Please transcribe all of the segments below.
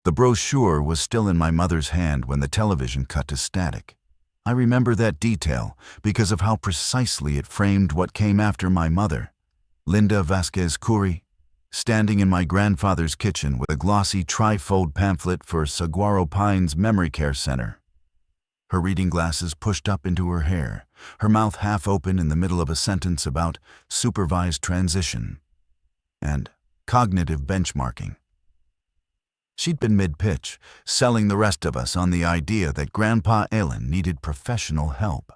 The brochure was still in my mother's hand when the television cut to static. I remember that detail because of how precisely it framed what came after my mother, Linda Vasquez Curi, standing in my grandfather's kitchen with a glossy tri-fold pamphlet for Saguaro Pines Memory Care Center. Her reading glasses pushed up into her hair, her mouth half open in the middle of a sentence about supervised transition and cognitive benchmarking. She'd been mid-pitch, selling the rest of us on the idea that Grandpa Alan needed professional help,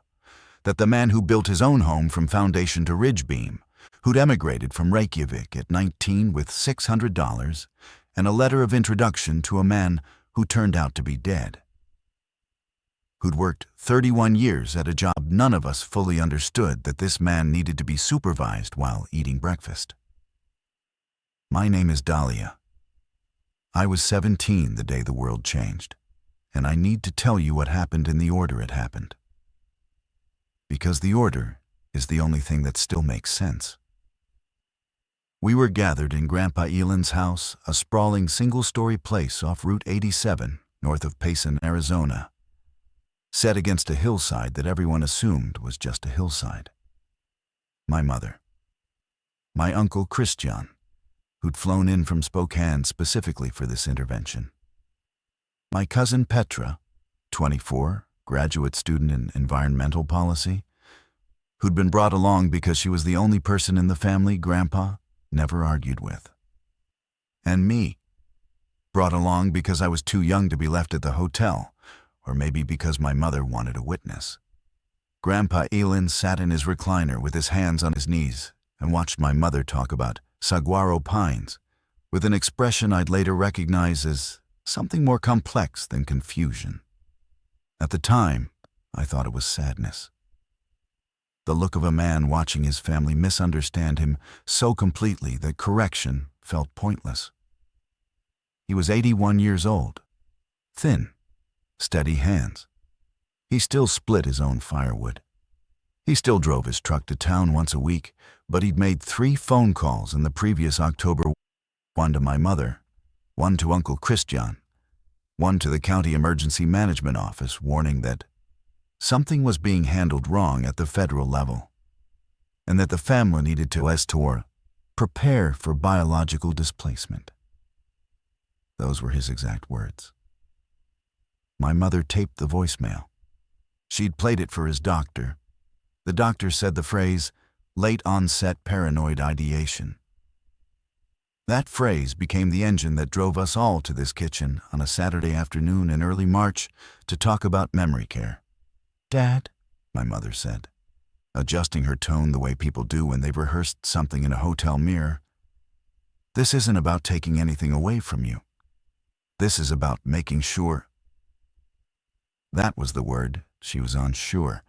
that the man who built his own home from foundation to ridge beam, who'd emigrated from Reykjavik at 19 with $600 and a letter of introduction to a man who turned out to be dead, who'd worked 31 years at a job none of us fully understood, that this man needed to be supervised while eating breakfast. My name is Dahlia. I was 17 the day the world changed, and I need to tell you what happened in the order it happened. Because the order is the only thing that still makes sense. We were gathered in Grandpa Elan's house, a sprawling single-story place off Route 87, north of Payson, Arizona, set against a hillside that everyone assumed was just a hillside. My mother. My uncle Christian, who'd flown in from Spokane specifically for this intervention. My cousin Petra, 24, graduate student in environmental policy, who'd been brought along because she was the only person in the family Grandpa never argued with. And me, brought along because I was too young to be left at the hotel, or maybe because my mother wanted a witness. Grandpa Elan sat in his recliner with his hands on his knees and watched my mother talk about Saguaro Pines, with an expression I'd later recognize as something more complex than confusion. At the time, I thought it was sadness. The look of a man watching his family misunderstand him so completely that correction felt pointless. He was 81 years old, thin, steady hands. He still split his own firewood. He still drove his truck to town once a week, but he'd made 3 phone calls in the previous October, one to my mother, one to Uncle Christian, one to the county emergency management office, warning that something was being handled wrong at the federal level, and that the family needed to prepare for biological displacement. Those were his exact words. My mother taped the voicemail. She'd played it for his doctor. The doctor said the phrase, late-onset paranoid ideation. That phrase became the engine that drove us all to this kitchen on a Saturday afternoon in early March to talk about memory care. "Dad," my mother said, adjusting her tone the way people do when they've rehearsed something in a hotel mirror, "this isn't about taking anything away from you. This is about making sure." That was the word. She was unsure.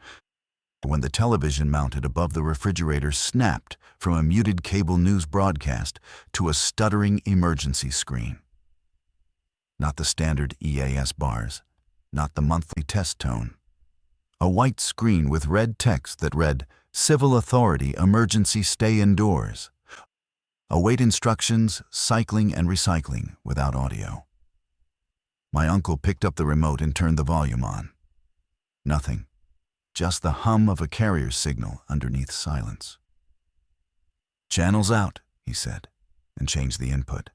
When the television mounted above the refrigerator snapped from a muted cable news broadcast to a stuttering emergency screen. Not the standard EAS bars, not the monthly test tone. A white screen with red text that read, "Civil Authority, Emergency Stay Indoors. Await instructions, cycling and recycling," without audio. My uncle picked up the remote and turned the volume on. Nothing. Just the hum of a carrier signal underneath silence. "Channel's out," he said, and changed the input.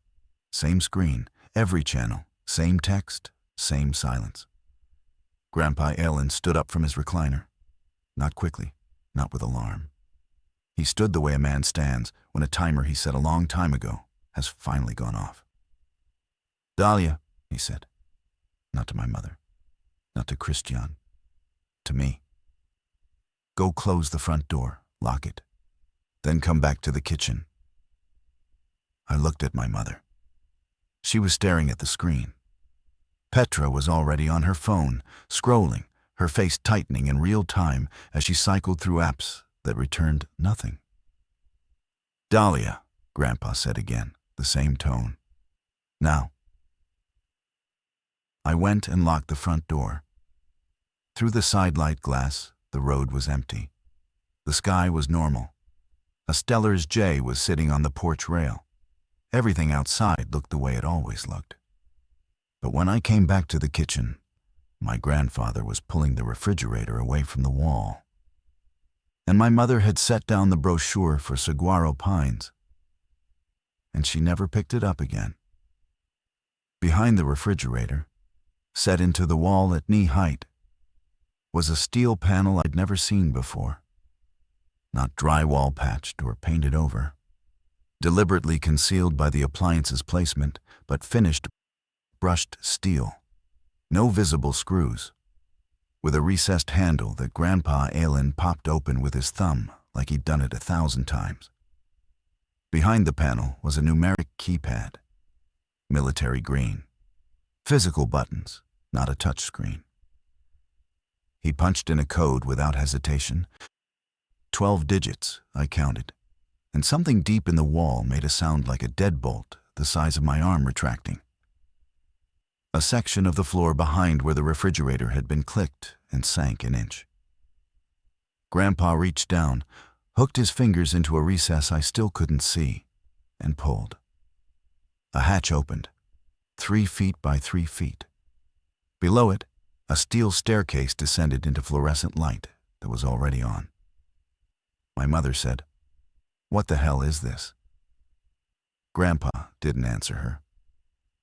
Same screen, every channel, same text, same silence. Grandpa Alan stood up from his recliner. Not quickly, not with alarm. He stood the way a man stands when a timer he set a long time ago has finally gone off. "Dahlia," he said, not to my mother, not to Christian, to me. "Go close the front door, lock it, then come back to the kitchen." I looked at my mother. She was staring at the screen. Petra was already on her phone, scrolling, her face tightening in real time as she cycled through apps that returned nothing. "Dahlia," Grandpa said again, the same tone. "Now." I went and locked the front door. Through the sidelight glass, the road was empty. The sky was normal. A Stellar's jay was sitting on the porch rail. Everything outside looked the way it always looked. But when I came back to the kitchen, my grandfather was pulling the refrigerator away from the wall, and my mother had set down the brochure for saguaro pines, and she never picked it up again. Behind the refrigerator, set into the wall at knee height, was a steel panel I'd never seen before. Not drywall patched or painted over, deliberately concealed by the appliance's placement, but finished brushed steel. No visible screws, with a recessed handle that Grandpa Aylin popped open with his thumb like he'd done it 1,000 times. Behind the panel was a numeric keypad, military green. Physical buttons, not a touchscreen. He punched in a code without hesitation. 12 digits, I counted, and something deep in the wall made a sound like a deadbolt the size of my arm retracting. A section of the floor behind where the refrigerator had been clicked and sank an inch. Grandpa reached down, hooked his fingers into a recess I still couldn't see, and pulled. A hatch opened, 3 feet by 3 feet. Below it, a steel staircase descended into fluorescent light that was already on. My mother said, "What the hell is this?" Grandpa didn't answer her.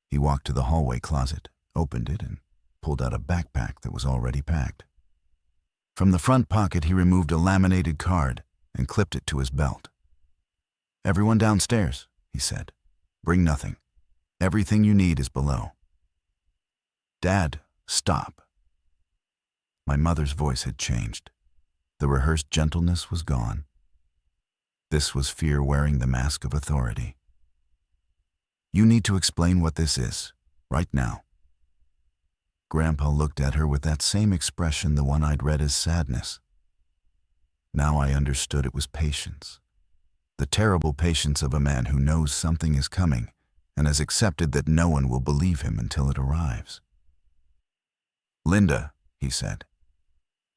He walked to the hallway closet, opened it, and pulled out a backpack that was already packed. From the front pocket, he removed a laminated card and clipped it to his belt. "Everyone downstairs," he said. "Bring nothing. Everything you need is below." "Dad, stop." My mother's voice had changed. The rehearsed gentleness was gone. This was fear wearing the mask of authority. "You need to explain what this is, right now." Grandpa looked at her with that same expression, the one I'd read as sadness. Now I understood it was patience. The terrible patience of a man who knows something is coming and has accepted that no one will believe him until it arrives. "Linda," he said,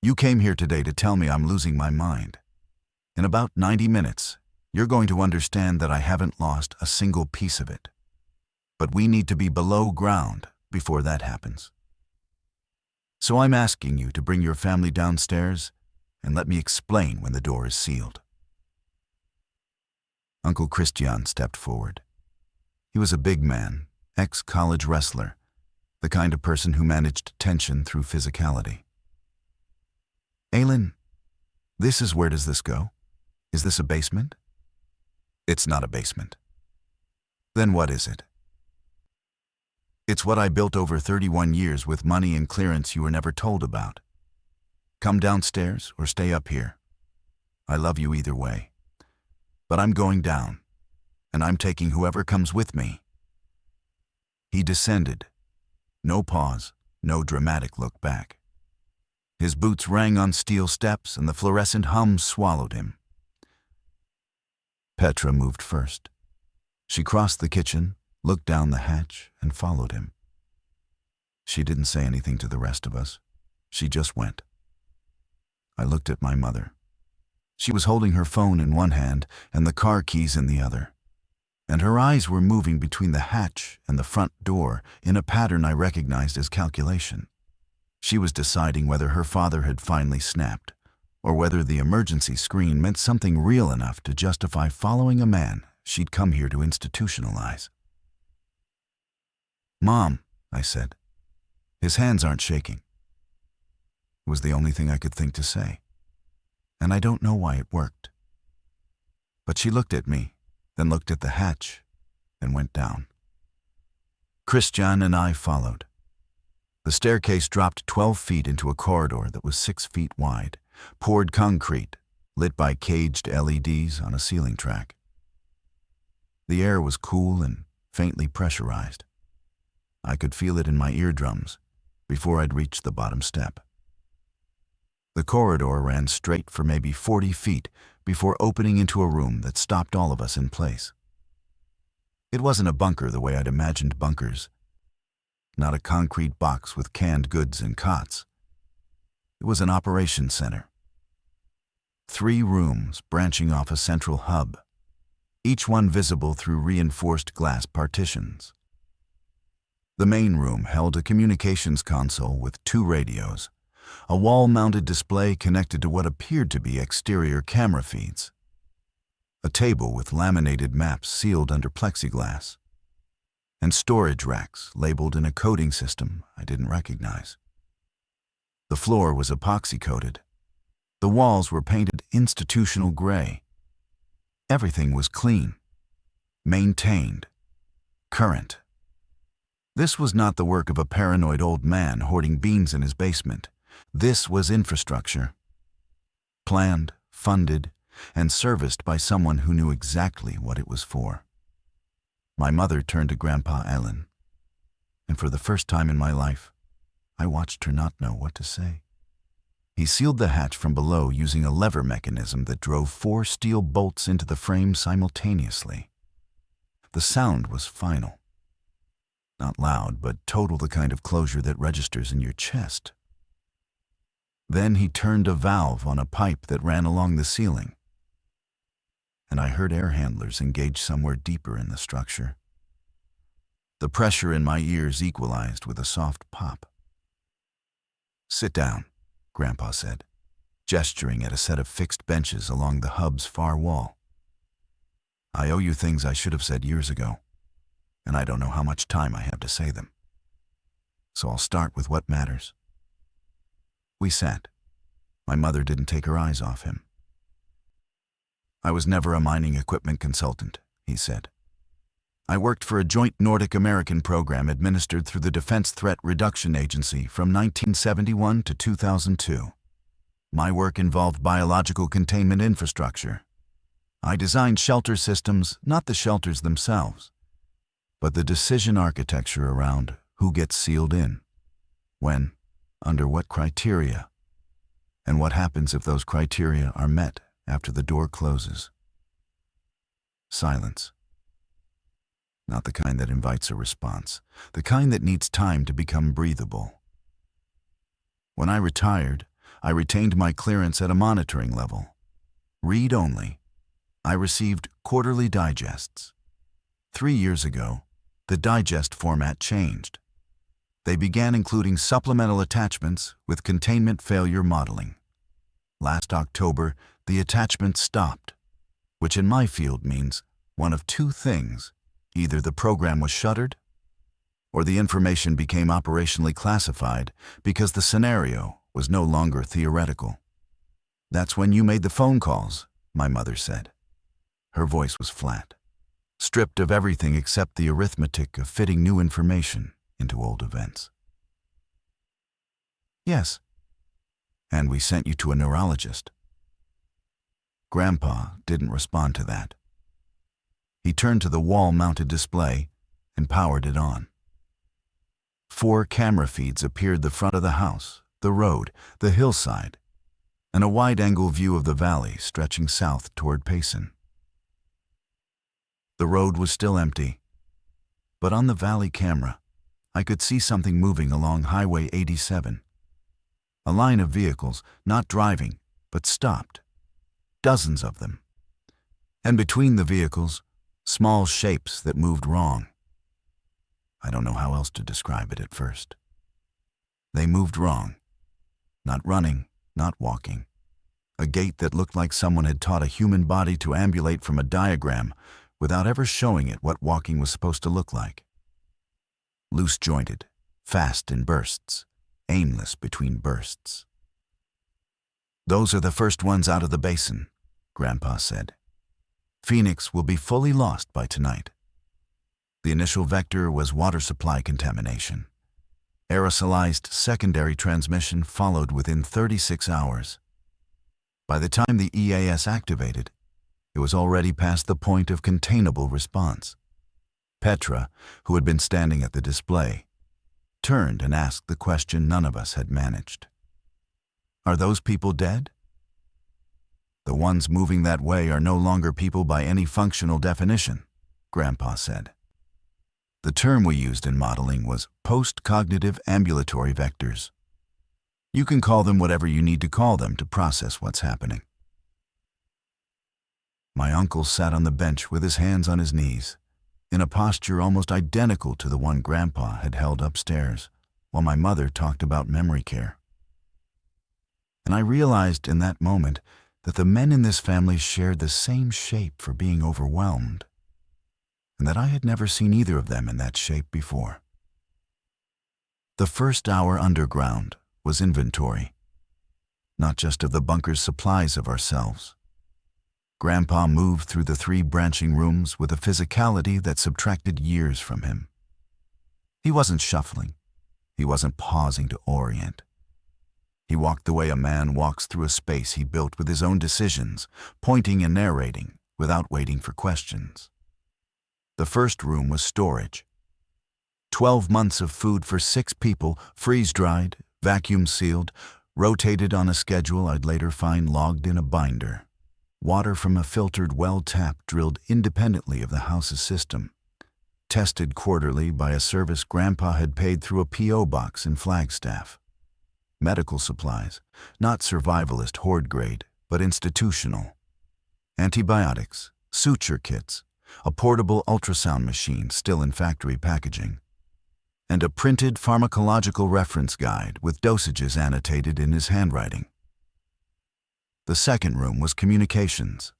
"you came here today to tell me I'm losing my mind. In about 90 minutes, you're going to understand that I haven't lost a single piece of it. But we need to be below ground before that happens. So I'm asking you to bring your family downstairs and let me explain when the door is sealed." Uncle Christian stepped forward. He was a big man, ex-college wrestler, the kind of person who managed tension through physicality. "Aylin, where does this go? Is this a basement?" "It's not a basement." "Then what is it?" "It's what I built over 31 years with money and clearance you were never told about. Come downstairs or stay up here. I love you either way. But I'm going down, and I'm taking whoever comes with me." He descended. No pause, no dramatic look back. His boots rang on steel steps and the fluorescent hum swallowed him. Petra moved first. She crossed the kitchen, looked down the hatch, and followed him. She didn't say anything to the rest of us. She just went. I looked at my mother. She was holding her phone in one hand and the car keys in the other, and her eyes were moving between the hatch and the front door in a pattern I recognized as calculation. She was deciding whether her father had finally snapped, or whether the emergency screen meant something real enough to justify following a man she'd come here to institutionalize. "Mom," I said. His hands aren't shaking. It was the only thing I could think to say, and I don't know why it worked. But she looked at me, then looked at the hatch, and went down. Christian and I followed. The staircase dropped 12 feet into a corridor that was 6 feet wide, poured concrete, lit by caged LEDs on a ceiling track. The air was cool and faintly pressurized. I could feel it in my eardrums before I'd reached the bottom step. The corridor ran straight for maybe 40 feet before opening into a room that stopped all of us in place. It wasn't a bunker the way I'd imagined bunkers. Not a concrete box with canned goods and cots. It was an operations center. 3 rooms branching off a central hub, each one visible through reinforced glass partitions. The main room held a communications console with 2 radios, a wall-mounted display connected to what appeared to be exterior camera feeds, a table with laminated maps sealed under plexiglass, and storage racks labeled in a coding system I didn't recognize. The floor was epoxy-coated. The walls were painted institutional gray. Everything was clean, maintained, current. This was not the work of a paranoid old man hoarding beans in his basement. This was infrastructure, planned, funded, and serviced by someone who knew exactly what it was for. My mother turned to Grandpa Allen, and for the first time in my life, I watched her not know what to say. He sealed the hatch from below using a lever mechanism that drove 4 steel bolts into the frame simultaneously. The sound was final. Not loud, but total, the kind of closure that registers in your chest. Then he turned a valve on a pipe that ran along the ceiling, and I heard air handlers engage somewhere deeper in the structure. The pressure in my ears equalized with a soft pop. "Sit down," Grandpa said, gesturing at a set of fixed benches along the hub's far wall. "I owe you things I should have said years ago, and I don't know how much time I have to say them. So I'll start with what matters." We sat. My mother didn't take her eyes off him. "I was never a mining equipment consultant," he said. "I worked for a joint Nordic-American program administered through the Defense Threat Reduction Agency from 1971 to 2002. My work involved biological containment infrastructure. I designed shelter systems, not the shelters themselves, but the decision architecture around who gets sealed in, when, under what criteria, and what happens if those criteria are met after the door closes." Silence. Not the kind that invites a response, the kind that needs time to become breathable. When I retired, I retained my clearance at a monitoring level. Read only. I received quarterly digests. 3 years ago, the digest format changed. They began including supplemental attachments with containment failure modeling. Last October, the attachment stopped, which in my field means one of 2 things. Either the program was shuttered, or the information became operationally classified because the scenario was no longer theoretical. "That's when you made the phone calls," my mother said. Her voice was flat, stripped of everything except the arithmetic of fitting new information into old events. "Yes. And we sent you to a neurologist." Grandpa didn't respond to that. He turned to the wall-mounted display and powered it on. 4 camera feeds appeared the front of the house, the road, the hillside, and a wide-angle view of the valley stretching south toward Payson. The road was still empty, but on the valley camera, I could see something moving along Highway 87. A line of vehicles, not driving, but stopped. Dozens of them. And between the vehicles, small shapes that moved wrong. I don't know how else to describe it at first. They moved wrong. Not running, not walking. A gait that looked like someone had taught a human body to ambulate from a diagram without ever showing it what walking was supposed to look like. Loose-jointed, fast in bursts, aimless between bursts. "Those are the first ones out of the basin," Grandpa said. "Phoenix will be fully lost by tonight." The initial vector was water supply contamination. Aerosolized secondary transmission followed within 36 hours. By the time the EAS activated, it was already past the point of containable response. Petra, who had been standing at the display, turned and asked the question none of us had managed. "Are those people dead?" "The ones moving that way are no longer people by any functional definition," Grandpa said. The term we used in modeling was post-cognitive ambulatory vectors. You can call them whatever you need to call them to process what's happening. My uncle sat on the bench with his hands on his knees, in a posture almost identical to the one Grandpa had held upstairs, while my mother talked about memory care. And I realized in that moment that the men in this family shared the same shape for being overwhelmed, and that I had never seen either of them in that shape before. The first hour underground was inventory, not just of the bunker's supplies of ourselves. Grandpa moved through the 3 branching rooms with a physicality that subtracted years from him. He wasn't shuffling. He wasn't pausing to orient. He walked the way a man walks through a space he built with his own decisions, pointing and narrating without waiting for questions. The first room was storage. 12 months of food for 6 people, freeze-dried, vacuum-sealed, rotated on a schedule I'd later find logged in a binder. Water from a filtered well tap drilled independently of the house's system, tested quarterly by a service Grandpa had paid through a P.O. box in Flagstaff. Medical supplies, not survivalist hoard grade, but institutional. Antibiotics, suture kits, a portable ultrasound machine still in factory packaging, and a printed pharmacological reference guide with dosages annotated in his handwriting. The second room was communications.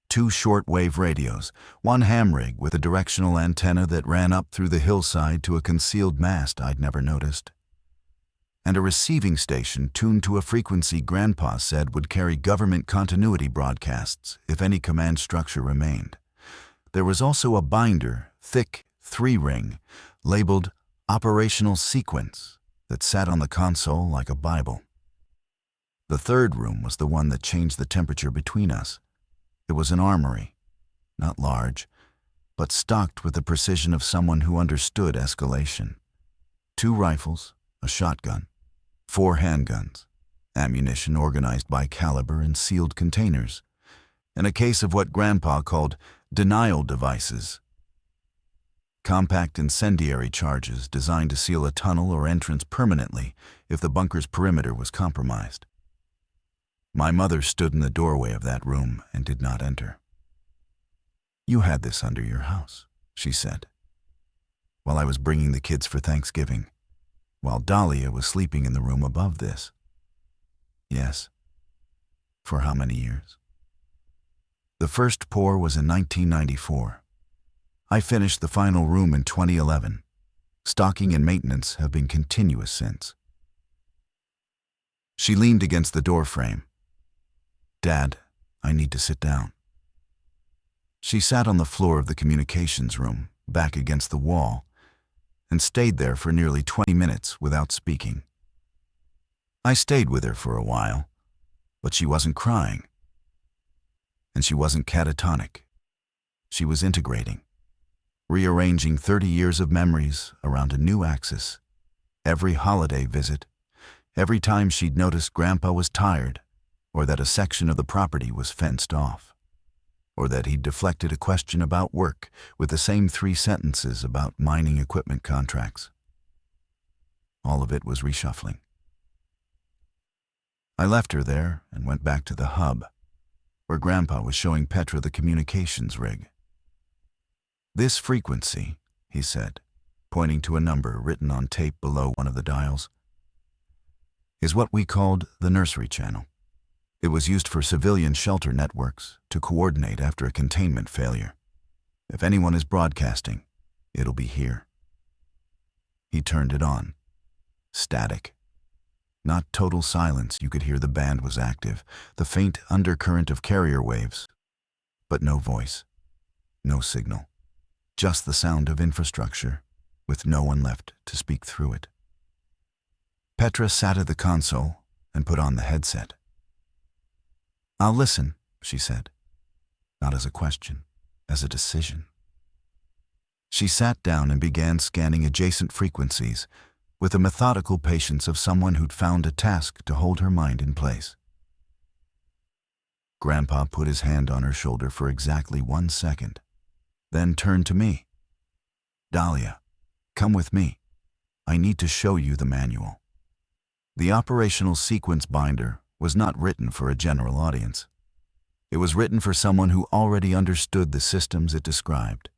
2 short-wave radios, 1 ham rig with a directional antenna that ran up through the hillside to a concealed mast I'd never noticed, and a receiving station tuned to a frequency Grandpa said would carry government continuity broadcasts if any command structure remained. There was also a binder, thick 3-ring, labeled Operational Sequence, that sat on the console like a Bible. The third room was the one that changed the temperature between us. It was an armory, not large, but stocked with the precision of someone who understood escalation. 2 rifles, a shotgun, 4 handguns, ammunition organized by caliber in sealed containers, and a case of what Grandpa called denial devices. Compact incendiary charges designed to seal a tunnel or entrance permanently if the bunker's perimeter was compromised. My mother stood in the doorway of that room and did not enter. "You had this under your house," she said, "while I was bringing the kids for Thanksgiving, while Dahlia was sleeping in the room above this." "Yes." "For how many years?" "The first pour was in 1994. I finished the final room in 2011. Stocking and maintenance have been continuous since." She leaned against the door frame. "Dad, I need to sit down." She sat on the floor of the communications room, back against the wall, and stayed there for nearly 20 minutes without speaking. I stayed with her for a while, but she wasn't crying. And she wasn't catatonic. She was integrating, rearranging 30 years of memories around a new axis. Every holiday visit, every time she'd noticed Grandpa was tired, or that a section of the property was fenced off, or that he'd deflected a question about work with the same 3 sentences about mining equipment contracts. All of it was reshuffling. I left her there and went back to the hub, where Grandpa was showing Petra the communications rig. "This frequency," he said, pointing to a number written on tape below one of the dials, "is what we called the nursery channel. It was used for civilian shelter networks to coordinate after a containment failure. If anyone is broadcasting, it'll be here." He turned it on. Static. Not total silence, you could hear the band was active, the faint undercurrent of carrier waves, but no voice, no signal, just the sound of infrastructure, with no one left to speak through it. Petra sat at the console and put on the headset. "I'll listen," she said, not as a question, as a decision. She sat down and began scanning adjacent frequencies with the methodical patience of someone who'd found a task to hold her mind in place. Grandpa put his hand on her shoulder for exactly 1 second, then turned to me. "Dahlia, come with me. I need to show you the manual." The operational sequence binder was not written for a general audience. It was written for someone who already understood the systems it described.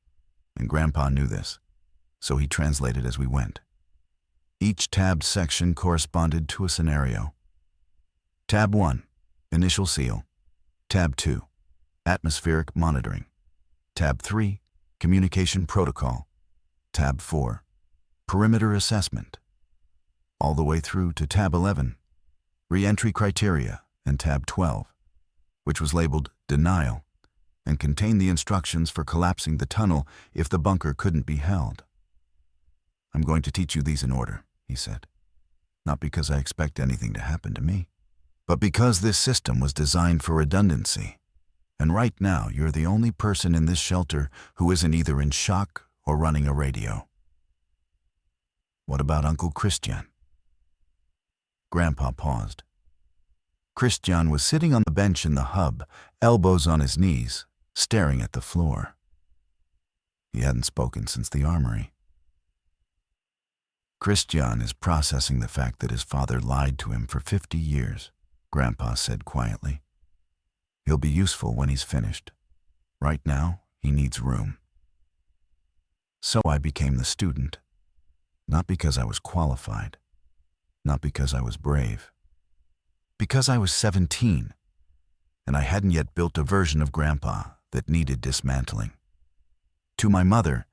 and Grandpa knew this, so he translated as we went. Each tabbed section corresponded to a scenario. Tab 1, Initial Seal. Tab 2, Atmospheric Monitoring. Tab 3, Communication Protocol. Tab 4, Perimeter Assessment. All the way through to Tab 11, Re-entry Criteria, and Tab 12, which was labeled Denial, and contained the instructions for collapsing the tunnel if the bunker couldn't be held. "I'm going to teach you these in order," he said. "Not because I expect anything to happen to me, but because this system was designed for redundancy. And right now, you're the only person in this shelter who isn't either in shock or running a radio." "What about Uncle Christian?" Grandpa paused. Christian was sitting on the bench in the hub, elbows on his knees, staring at the floor. He hadn't spoken since the armory. "Christian is processing the fact that his father lied to him for 50 years, Grandpa said quietly. "He'll be useful when he's finished. Right now, he needs room." So I became the student, not because I was qualified, not because I was brave, because I was 17, and I hadn't yet built a version of Grandpa that needed dismantling. To my mother,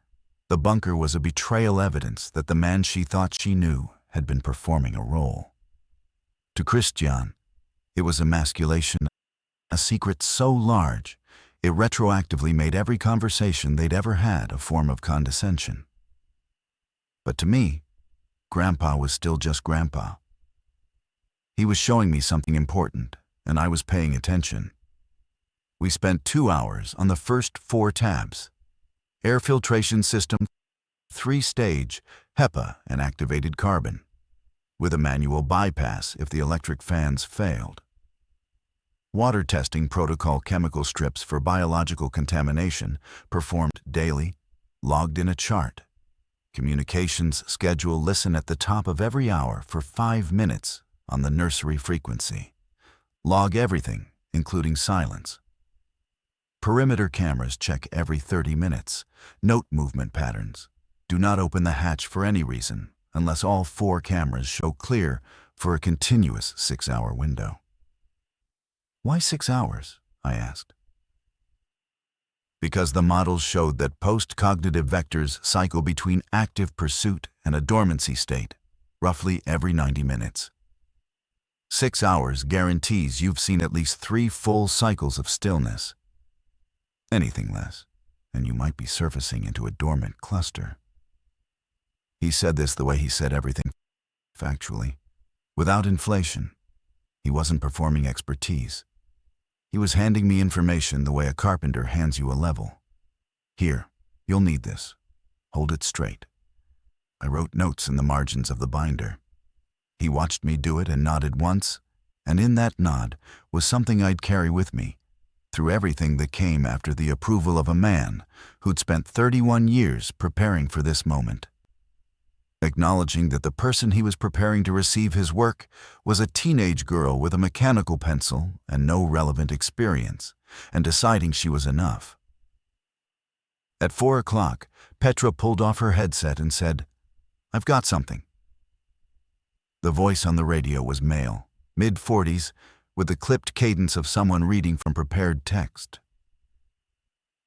the bunker was a betrayal evidence that the man she thought she knew had been performing a role. To Christian, it was emasculation, a secret so large, it retroactively made every conversation they'd ever had a form of condescension. But to me, Grandpa was still just Grandpa. He was showing me something important, and I was paying attention. We spent 2 hours on the first 4 tabs. Air filtration system, 3-stage, HEPA and activated carbon, with a manual bypass if the electric fans failed. Water testing protocol, chemical strips for biological contamination, performed daily, logged in a chart. Communications schedule, listen at the top of every hour for 5 minutes on the nursery frequency. Log everything, including silence. Perimeter cameras check every 30 minutes. Note movement patterns. Do not open the hatch for any reason unless all 4 cameras show clear for a continuous 6-hour window. "Why 6 hours?" I asked. "Because the models showed that post-cognitive vectors cycle between active pursuit and a dormancy state, roughly every 90 minutes. 6 hours guarantees you've seen at least 3 full cycles of stillness. Anything less, and you might be surfacing into a dormant cluster." He said this the way he said everything, factually, without inflation. He wasn't performing expertise. He was handing me information the way a carpenter hands you a level. "Here, you'll need this. Hold it straight." I wrote notes in the margins of the binder. He watched me do it and nodded once, and in that nod was something I'd carry with me through everything that came after the approval of a man who'd spent 31 years preparing for this moment. Acknowledging that the person he was preparing to receive his work was a teenage girl with a mechanical pencil and no relevant experience, and deciding she was enough. At 4 o'clock, Petra pulled off her headset and said, "I've got something." The voice on the radio was male, mid-40s, with the clipped cadence of someone reading from prepared text.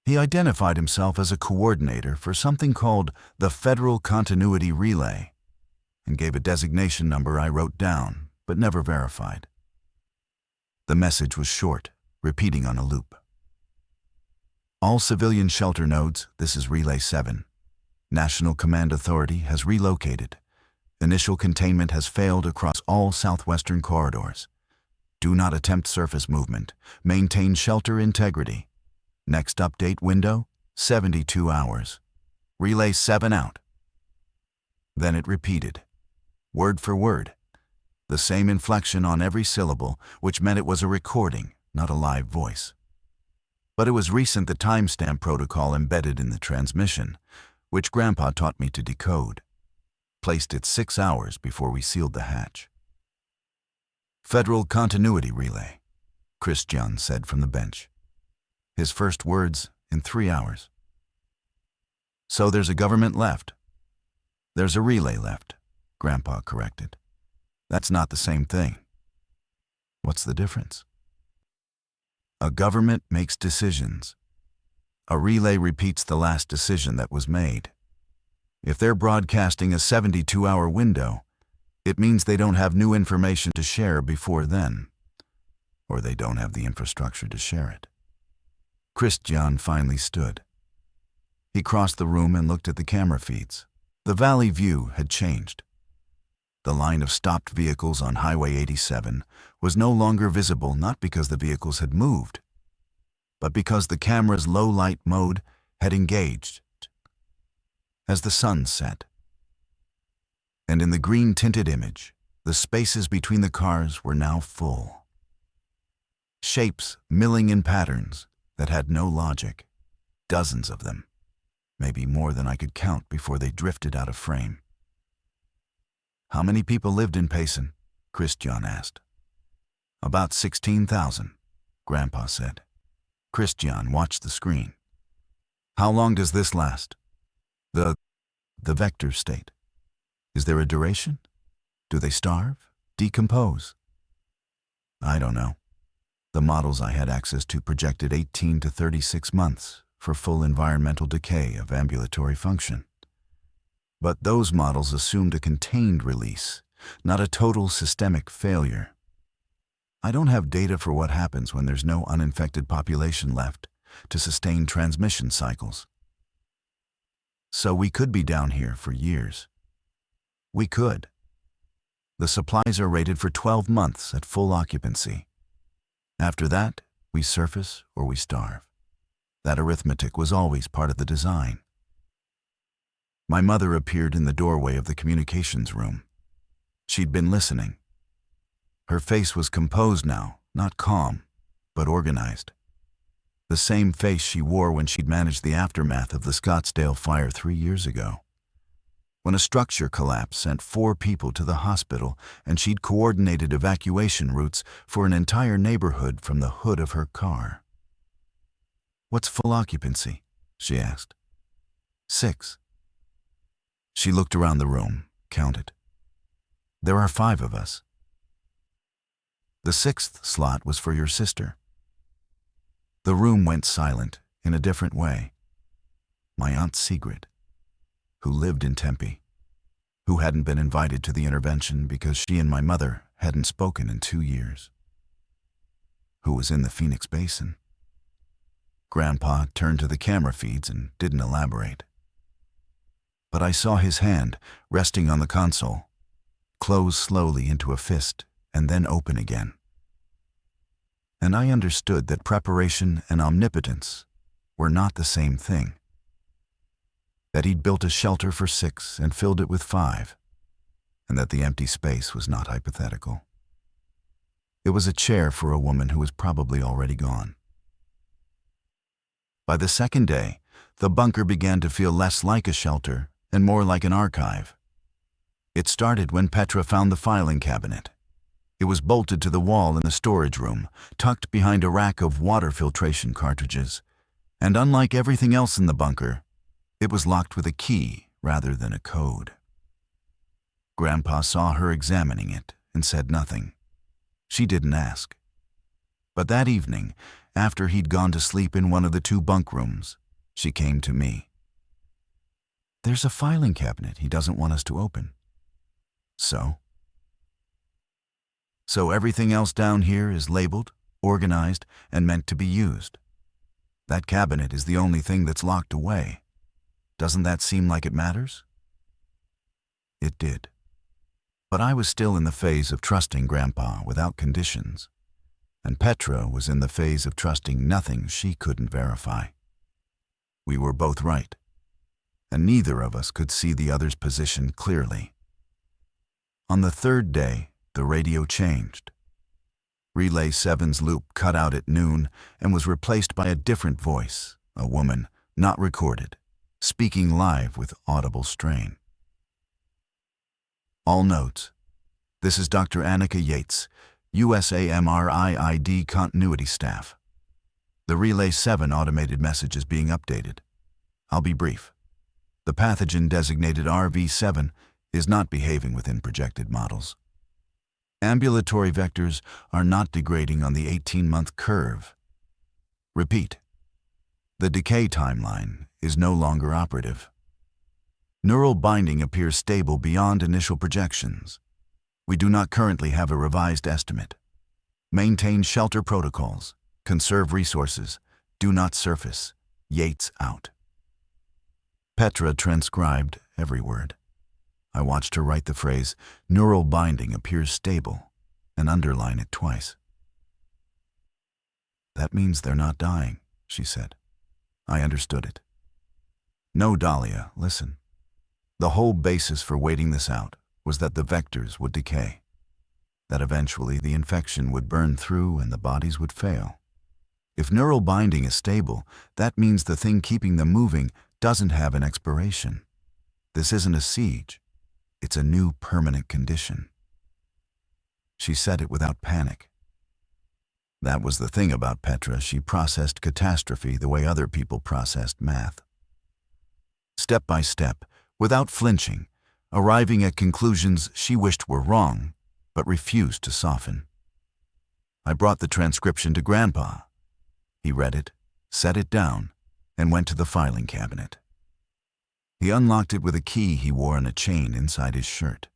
He identified himself as a coordinator for something called the Federal Continuity Relay, and gave a designation number I wrote down, but never verified. The message was short, repeating on a loop. "All civilian shelter nodes, this is Relay 7. National Command Authority has relocated. Initial containment has failed across all southwestern corridors. Do not attempt surface movement. Maintain shelter integrity. Next update window, 72 hours. Relay 7 out." Then it repeated, word for word, the same inflection on every syllable, which meant it was a recording, not a live voice. But it was recent the timestamp protocol embedded in the transmission, which Grandpa taught me to decode. Placed it 6 hours before we sealed the hatch. "Federal Continuity Relay," Christian said from the bench. His first words in 3 hours. So there's a government left. There's a relay left, Grandpa corrected. That's not the same thing. What's the difference? A government makes decisions. A relay repeats the last decision that was made. If they're broadcasting a 72-hour window, it means they don't have new information to share before then, or they don't have the infrastructure to share it. Christian finally stood. He crossed the room and looked at the camera feeds. The valley view had changed. The line of stopped vehicles on Highway 87 was no longer visible, not because the vehicles had moved, but because the camera's low-light mode had engaged. As the sun set, and in the green-tinted image, the spaces between the cars were now full. Shapes milling in patterns that had no logic, dozens of them, maybe more than I could count before they drifted out of frame. How many people lived in Payson? Christian asked. About 16,000, Grandpa said. Christian watched the screen. How long does this last? The vector state. Is there a duration? Do they starve? Decompose? I don't know. The models I had access to projected 18 to 36 months for full environmental decay of ambulatory function. But those models assumed a contained release, not a total systemic failure. I don't have data for what happens when there's no uninfected population left to sustain transmission cycles. So we could be down here for years. We could. The supplies are rated for 12 months at full occupancy. After that, we surface or we starve. That arithmetic was always part of the design. My mother appeared in the doorway of the communications room. She'd been listening. Her face was composed now, not calm, but organized. The same face she wore when she'd managed the aftermath of the Scottsdale fire 3 years ago. When a structure collapse sent 4 people to the hospital and she'd coordinated evacuation routes for an entire neighborhood from the hood of her car. What's full occupancy? She asked. 6. She looked around the room, counted. There are 5 of us. The 6th slot was for your sister. The room went silent in a different way. My Aunt Sigrid, who lived in Tempe, who hadn't been invited to the intervention because she and my mother hadn't spoken in 2 years, who was in the Phoenix Basin. Grandpa turned to the camera feeds and didn't elaborate. But I saw his hand resting on the console, close slowly into a fist and then open again. And I understood that preparation and omnipotence were not the same thing. That he'd built a shelter for 6 and filled it with 5, and that the empty space was not hypothetical. It was a chair for a woman who was probably already gone. By the second day, the bunker began to feel less like a shelter and more like an archive. It started when Petra found the filing cabinet. It was bolted to the wall in the storage room, tucked behind a rack of water filtration cartridges, and unlike everything else in the bunker, it was locked with a key rather than a code. Grandpa saw her examining it and said nothing. She didn't ask. But that evening, after he'd gone to sleep in one of the 2 bunk rooms, she came to me. There's a filing cabinet he doesn't want us to open. So? So everything else down here is labeled, organized, and meant to be used. That cabinet is the only thing that's locked away. Doesn't that seem like it matters? It did. But I was still in the phase of trusting Grandpa without conditions, and Petra was in the phase of trusting nothing she couldn't verify. We were both right, and neither of us could see the other's position clearly. On the 3rd day, the radio changed. Relay 7's loop cut out at noon and was replaced by a different voice, a woman, not recorded, speaking live with audible strain. All notes. This is Dr. Annika Yates, USAMRIID Continuity Staff. The Relay 7 automated message is being updated. I'll be brief. The pathogen designated RV7 is not behaving within projected models. Ambulatory vectors are not degrading on the 18-month curve. Repeat. The decay timeline is no longer operative. Neural binding appears stable beyond initial projections. We do not currently have a revised estimate. Maintain shelter protocols. Conserve resources. Do not surface. Yates out. Petra transcribed every word. I watched her write the phrase, neural binding appears stable, and underline it twice. That means they're not dying, she said. I understood it. No, Dahlia, listen. The whole basis for waiting this out was that the vectors would decay, that eventually the infection would burn through and the bodies would fail. If neural binding is stable, that means the thing keeping them moving doesn't have an expiration. This isn't a siege. It's a new permanent condition. She said it without panic. That was the thing about Petra. She processed catastrophe the way other people processed math. Step by step, without flinching, arriving at conclusions she wished were wrong, but refused to soften. I brought the transcription to Grandpa. He read it, set it down, and went to the filing cabinet. He unlocked it with a key he wore on a chain inside his shirt.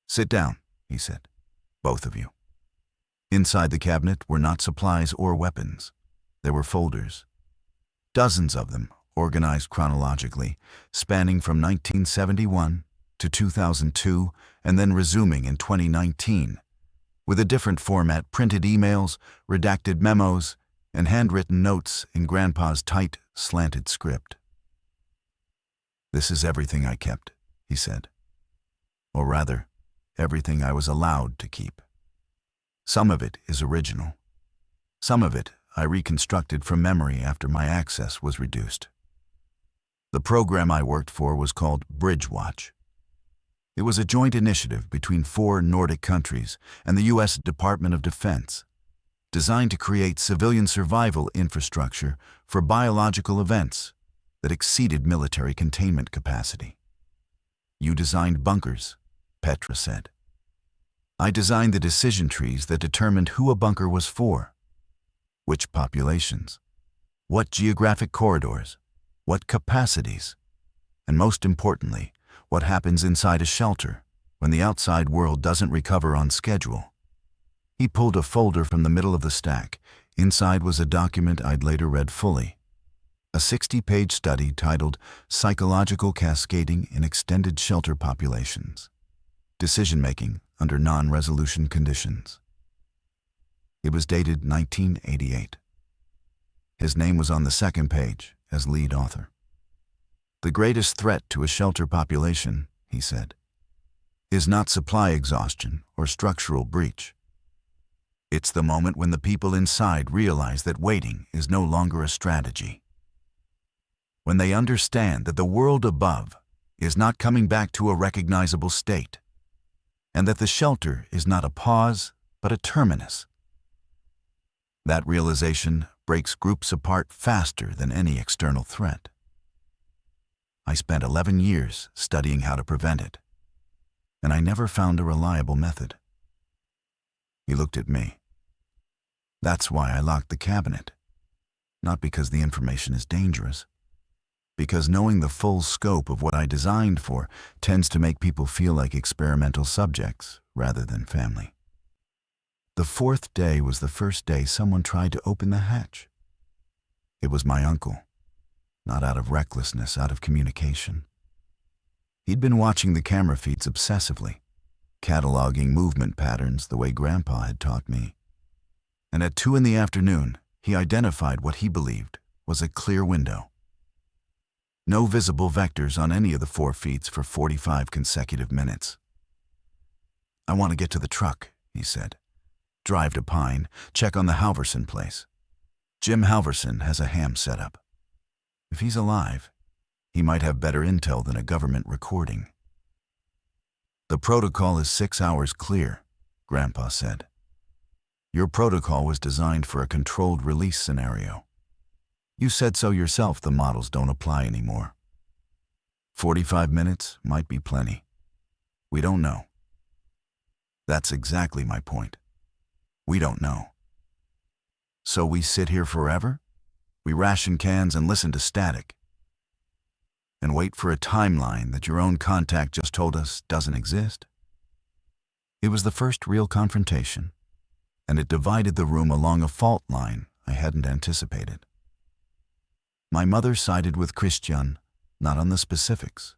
Sit down, he said, both of you. Inside the cabinet were not supplies or weapons. There were folders. Dozens of them, organized chronologically, spanning from 1971 to 2002 and then resuming in 2019, with a different format: printed emails, redacted memos, and handwritten notes in Grandpa's tight, slanted script. This is everything I kept, he said. Or rather, everything I was allowed to keep. Some of it is original. Some of it I reconstructed from memory after my access was reduced. The program I worked for was called Bridgewatch. It was a joint initiative between 4 Nordic countries and the U.S. Department of Defense, designed to create civilian survival infrastructure for biological events that exceeded military containment capacity. You designed bunkers, Petra said. I designed the decision trees that determined who a bunker was for, which populations, what geographic corridors, what capacities, and most importantly, what happens inside a shelter when the outside world doesn't recover on schedule. He pulled a folder from the middle of the stack. Inside was a document I'd later read fully. A 60-page study titled Psychological Cascading in Extended Shelter Populations. Decision-making under non-resolution conditions. It was dated 1988. His name was on the second page as lead author. The greatest threat to a shelter population, he said, is not supply exhaustion or structural breach. It's the moment when the people inside realize that waiting is no longer a strategy. When they understand that the world above is not coming back to a recognizable state, and that the shelter is not a pause, but a terminus. That realization breaks groups apart faster than any external threat. I spent 11 years studying how to prevent it, and I never found a reliable method. He looked at me. That's why I locked the cabinet. Not because the information is dangerous, because knowing the full scope of what I designed for tends to make people feel like experimental subjects rather than family. The 4th day was the first day someone tried to open the hatch. It was my uncle, not out of recklessness, out of communication. He'd been watching the camera feeds obsessively, cataloging movement patterns the way Grandpa had taught me. And at 2 p.m, he identified what he believed was a clear window. No visible vectors on any of the 4 feeds for 45 consecutive minutes. I want to get to the truck, he said. Drive to Pine, check on the Halverson place. Jim Halverson has a ham setup. If he's alive, he might have better intel than a government recording. The protocol is 6 hours clear, Grandpa said. Your protocol was designed for a controlled release scenario. You said so yourself. The models don't apply anymore. 45 minutes might be plenty. We don't know. That's exactly my point. We don't know. So we sit here forever? We ration cans and listen to static. And wait for a timeline that your own contact just told us doesn't exist? It was the first real confrontation, and it divided the room along a fault line I hadn't anticipated. My mother sided with Christian, not on the specifics,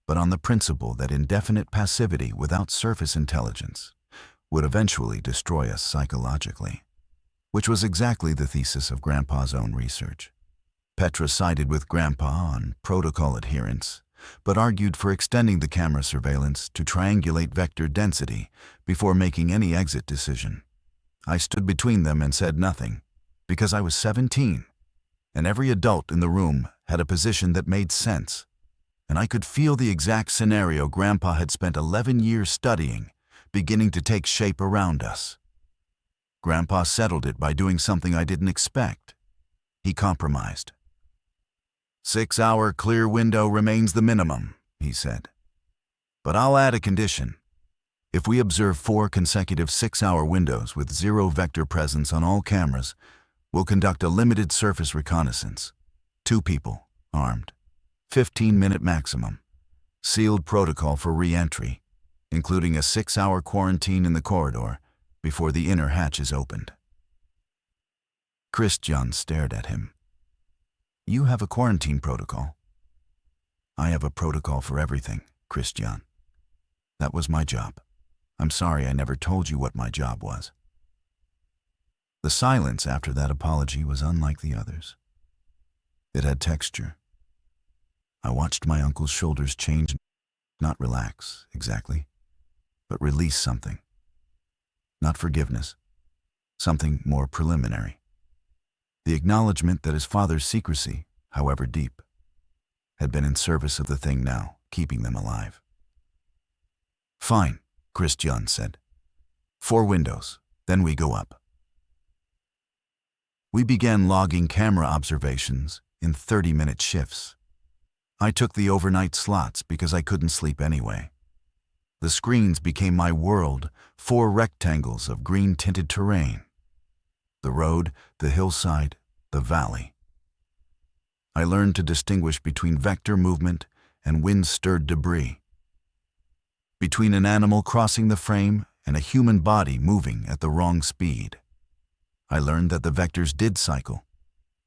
but on the principle that indefinite passivity without surface intelligence would eventually destroy us psychologically, which was exactly the thesis of Grandpa's own research. Petra sided with Grandpa on protocol adherence, but argued for extending the camera surveillance to triangulate vector density before making any exit decision. I stood between them and said nothing, because I was 17, and every adult in the room had a position that made sense, and I could feel the exact scenario Grandpa had spent 11 years studying beginning to take shape around us. Grandpa settled it by doing something I didn't expect. He compromised. 6-hour clear window remains the minimum, he said. But I'll add a condition. If we observe 4 consecutive 6-hour windows with 0 vector presence on all cameras, we'll conduct a limited surface reconnaissance. 2 people, armed. 15-minute maximum. Sealed protocol for re-entry, including a 6-hour quarantine in the corridor before the inner hatch is opened. Christian stared at him. You have a quarantine protocol. I have a protocol for everything, Christian. That was my job. I'm sorry I never told you what my job was. The silence after that apology was unlike the others. It had texture. I watched my uncle's shoulders change, not relax, exactly, but release something. Not forgiveness, something more preliminary. The acknowledgement that his father's secrecy, however deep, had been in service of the thing now keeping them alive. Fine, Christian said. 4 windows, then we go up. We began logging camera observations in 30-minute shifts. I took the overnight slots because I couldn't sleep anyway. The screens became my world, 4 rectangles of green-tinted terrain. The road, the hillside, the valley. I learned to distinguish between vector movement and wind-stirred debris, between an animal crossing the frame and a human body moving at the wrong speed. I learned that the vectors did cycle,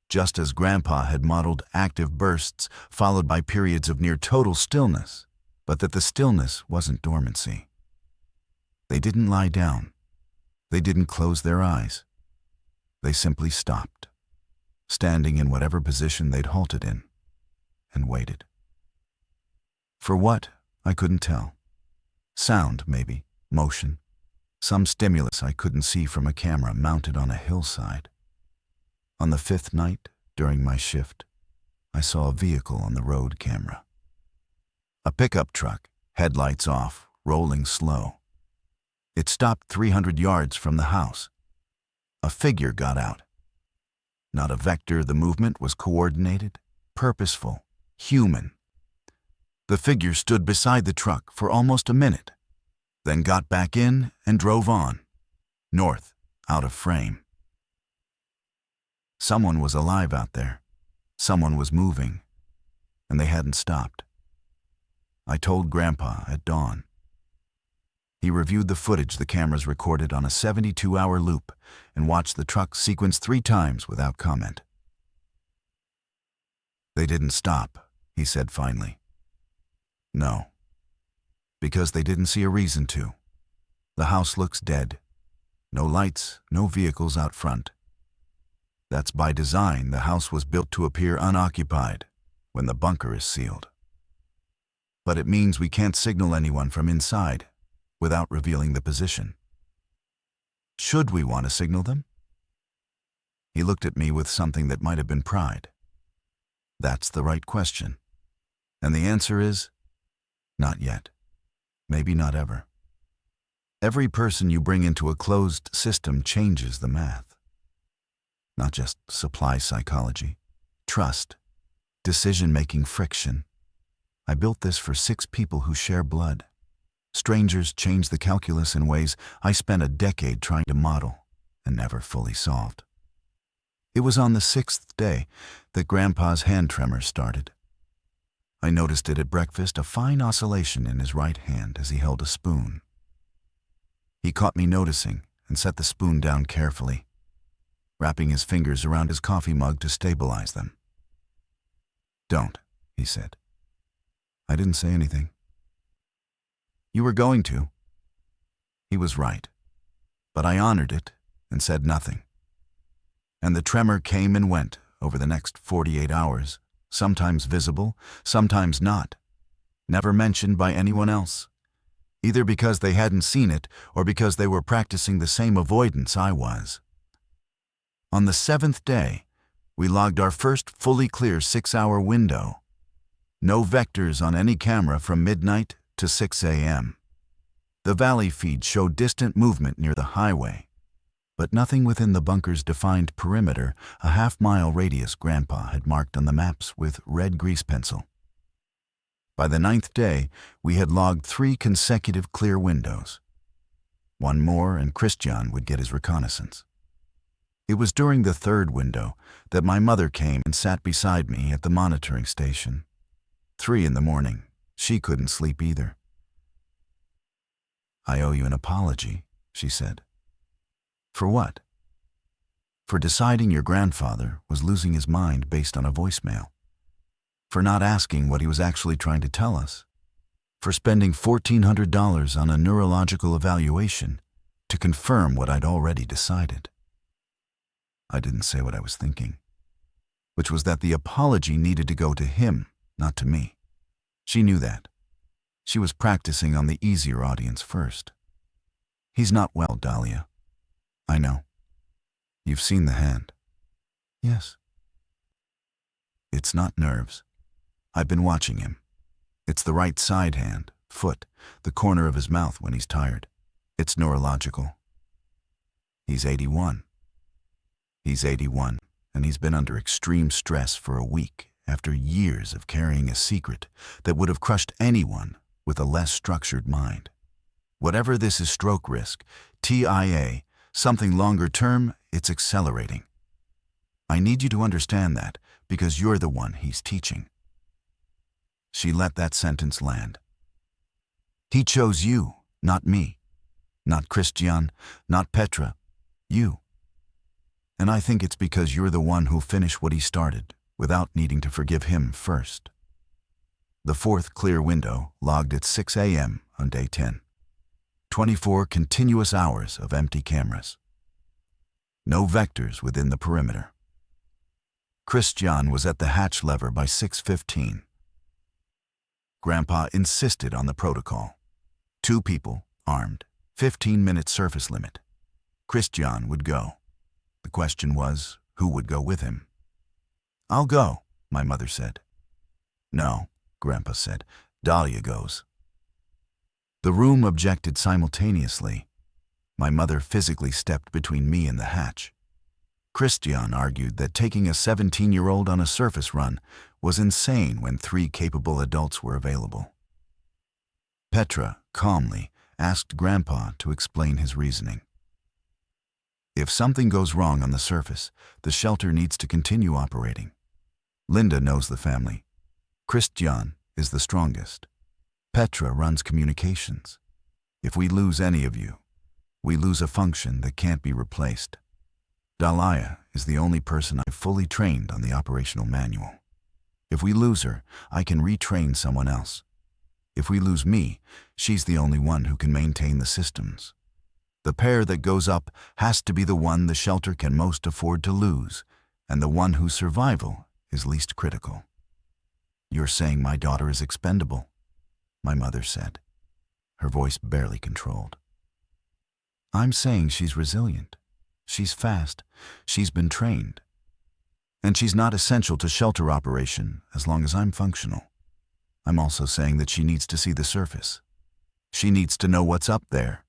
just as Grandpa had modeled active bursts followed by periods of near total stillness, but that the stillness wasn't dormancy. They didn't lie down. They didn't close their eyes. They simply stopped, standing in whatever position they'd halted in, and waited. For what, I couldn't tell. Sound, maybe, motion, some stimulus I couldn't see from a camera mounted on a hillside. On the 5th night, during my shift, I saw a vehicle on the road camera. A pickup truck, headlights off, rolling slow. It stopped 300 yards from the house. A figure got out. Not a vector, the movement was coordinated, purposeful, human. The figure stood beside the truck for almost a minute, then got back in and drove on, north, out of frame. Someone was alive out there. Someone was moving, and they hadn't stopped. I told Grandpa at dawn. He reviewed the footage the cameras recorded on a 72-hour loop and watched the truck sequence 3 times without comment. They didn't stop, he said finally. No, because they didn't see a reason to. The house looks dead. No lights, no vehicles out front. That's by design. The house was built to appear unoccupied when the bunker is sealed. But it means we can't signal anyone from inside without revealing the position. Should we want to signal them? He looked at me with something that might have been pride. That's the right question. And the answer is, not yet. Maybe not ever. Every person you bring into a closed system changes the math. Not just supply psychology, trust, decision-making friction. I built this for 6 people who share blood. Strangers change the calculus in ways I spent a decade trying to model and never fully solved. It was on the 6th day that Grandpa's hand tremors started. I noticed it at breakfast, a fine oscillation in his right hand as he held a spoon. He caught me noticing and set the spoon down carefully, wrapping his fingers around his coffee mug to stabilize them. "Don't," he said. I didn't say anything. "You were going to." He was right, but I honored it and said nothing. And the tremor came and went over the next 48 hours, sometimes visible, sometimes not, never mentioned by anyone else, either because they hadn't seen it or because they were practicing the same avoidance I was. On the 7th day, we logged our first fully clear 6-hour window. No vectors on any camera from midnight to 6 a.m. The valley feed showed distant movement near the highway, but nothing within the bunker's defined perimeter, a half-mile radius Grandpa had marked on the maps with red grease pencil. By the 9th day, we had logged 3 consecutive clear windows. One more and Christian would get his reconnaissance. It was during the 3rd window that my mother came and sat beside me at the monitoring station. 3 in the morning. She couldn't sleep either. "I owe you an apology," she said. "For what?" "For deciding your grandfather was losing his mind based on a voicemail. For not asking what he was actually trying to tell us. For spending $1,400 on a neurological evaluation to confirm what I'd already decided." I didn't say what I was thinking, which was that the apology needed to go to him, not to me. She knew that. She was practicing on the easier audience first. "He's not well, Dahlia." "I know." "You've seen the hand." "Yes." "It's not nerves. I've been watching him. It's the right side hand, foot, the corner of his mouth when he's tired. It's neurological." "He's 81. He's 81, and he's been under extreme stress for a week after years of carrying a secret that would have crushed anyone with a less structured mind. Whatever this is stroke risk, TIA, something longer term, it's accelerating. I need you to understand that because you're the one he's teaching." She let that sentence land. "He chose you, not me. Not Christian, not Petra. You. And I think it's because you're the one who'll finish what he started without needing to forgive him first." The 4th clear window logged at 6 a.m. on day 10. 24 continuous hours of empty cameras. No vectors within the perimeter. Christian was at the hatch lever by 6:15. Grandpa insisted on the protocol. 2 people, armed, 15-minute surface limit. Christian would go. The question was, who would go with him? "I'll go," my mother said. "No," Grandpa said. "Dahlia goes." The room objected simultaneously. My mother physically stepped between me and the hatch. Christian argued that taking a 17-year-old on a surface run was insane when 3 capable adults were available. Petra, calmly, asked Grandpa to explain his reasoning. "If something goes wrong on the surface, the shelter needs to continue operating. Linda knows the family. Christian is the strongest. Petra runs communications. If we lose any of you, we lose a function that can't be replaced. Dahlia is the only person I've fully trained on the operational manual. If we lose her, I can retrain someone else. If we lose me, she's the only one who can maintain the systems. The pair that goes up has to be the one the shelter can most afford to lose, and the one whose survival is least critical." "You're saying my daughter is expendable," my mother said, her voice barely controlled. "I'm saying she's resilient. She's fast. She's been trained. And she's not essential to shelter operation as long as I'm functional. I'm also saying that she needs to see the surface. She needs to know what's up there.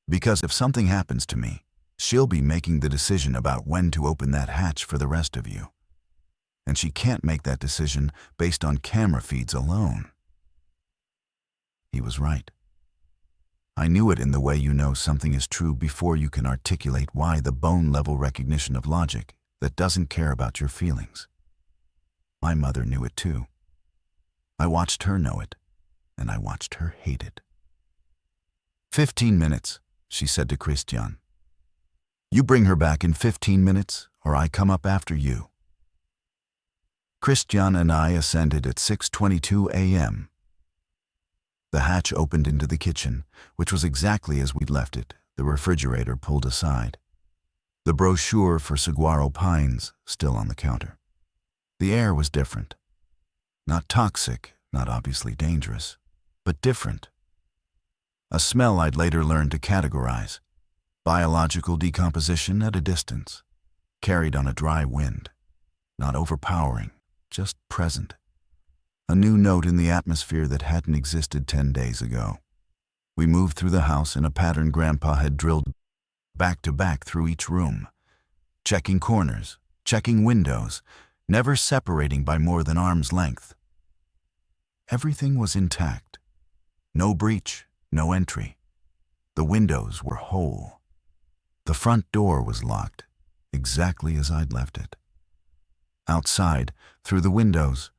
Because if something happens to me, she'll be making the decision about when to open that hatch for the rest of you. And she can't make that decision based on camera feeds alone. He was right. I knew it in the way you know something is true before you can articulate why, the bone-level recognition of logic that doesn't care about your feelings. My mother knew it too. I watched her know it, and I watched her hate it. 15 minutes, she said to Christian. You bring her back in 15 minutes, or I come up after you. Christian and I ascended at 6:22 a.m. The hatch opened into the kitchen, which was exactly as we'd left it, the refrigerator pulled aside. The brochure for saguaro pines still on the counter. The air was different. Not toxic, not obviously dangerous, but different. A smell I'd later learned to categorize. Biological decomposition at a distance, carried on a dry wind. Not overpowering, just present. A new note in the atmosphere that hadn't existed 10 days ago. We moved through the house in a pattern Grandpa had drilled back to back through each room, checking corners, checking windows, never separating by more than arm's length. Everything was intact. No breach, no entry. The windows were whole. The front door was locked, exactly as I'd left it. Outside, through the windows,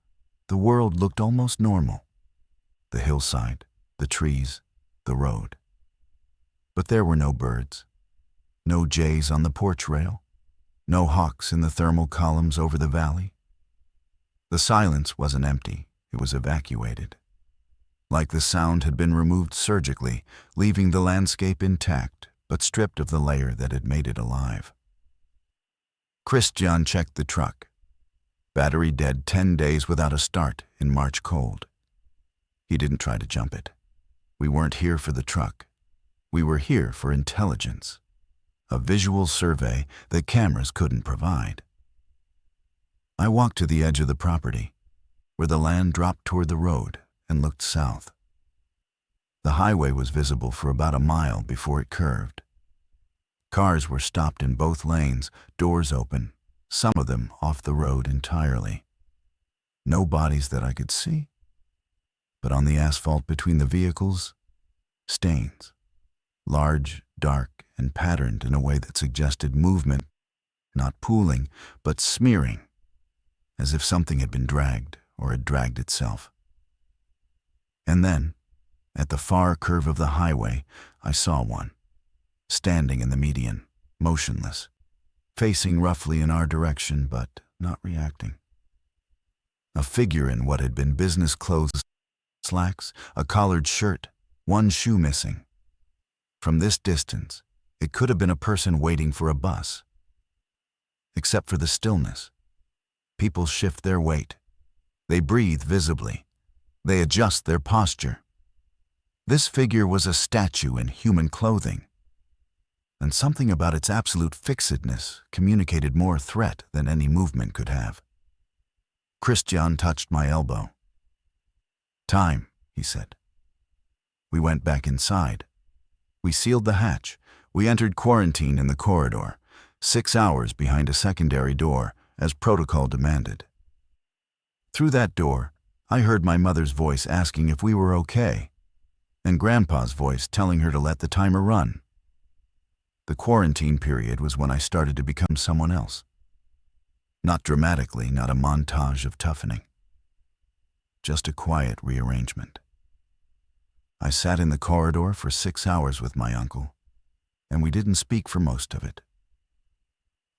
the world looked almost normal. The hillside, the trees, the road. But there were no birds, no jays on the porch rail, no hawks in the thermal columns over the valley. The silence wasn't empty, it was evacuated. Like the sound had been removed surgically, leaving the landscape intact, but stripped of the layer that had made it alive. Christian checked the truck. Battery dead 10 days without a start in March cold. He didn't try to jump it. We weren't here for the truck. We were here for intelligence. A visual survey that cameras couldn't provide. I walked to the edge of the property, where the land dropped toward the road and looked south. The highway was visible for about a mile before it curved. Cars were stopped in both lanes, doors open, some of them off the road entirely. No bodies that I could see, but on the asphalt between the vehicles, stains, large, dark, and patterned in a way that suggested movement, not pooling, but smearing, as if something had been dragged or had dragged itself. And then, at the far curve of the highway, I saw one, standing in the median, motionless, facing roughly in our direction, but not reacting. A figure in what had been business clothes, slacks, a collared shirt, one shoe missing. From this distance, it could have been a person waiting for a bus. Except for the stillness. People shift their weight. They breathe visibly. They adjust their posture. This figure was a statue in human clothing. And something about its absolute fixedness communicated more threat than any movement could have. Christian touched my elbow. "Time," he said. We went back inside. We sealed the hatch. We entered quarantine in the corridor, 6 hours behind a secondary door, as protocol demanded. Through that door, I heard my mother's voice asking if we were okay, and Grandpa's voice telling her to let the timer run. The quarantine period was when I started to become someone else. Not dramatically, not a montage of toughening. Just a quiet rearrangement. I sat in the corridor for 6 hours with my uncle, and we didn't speak for most of it.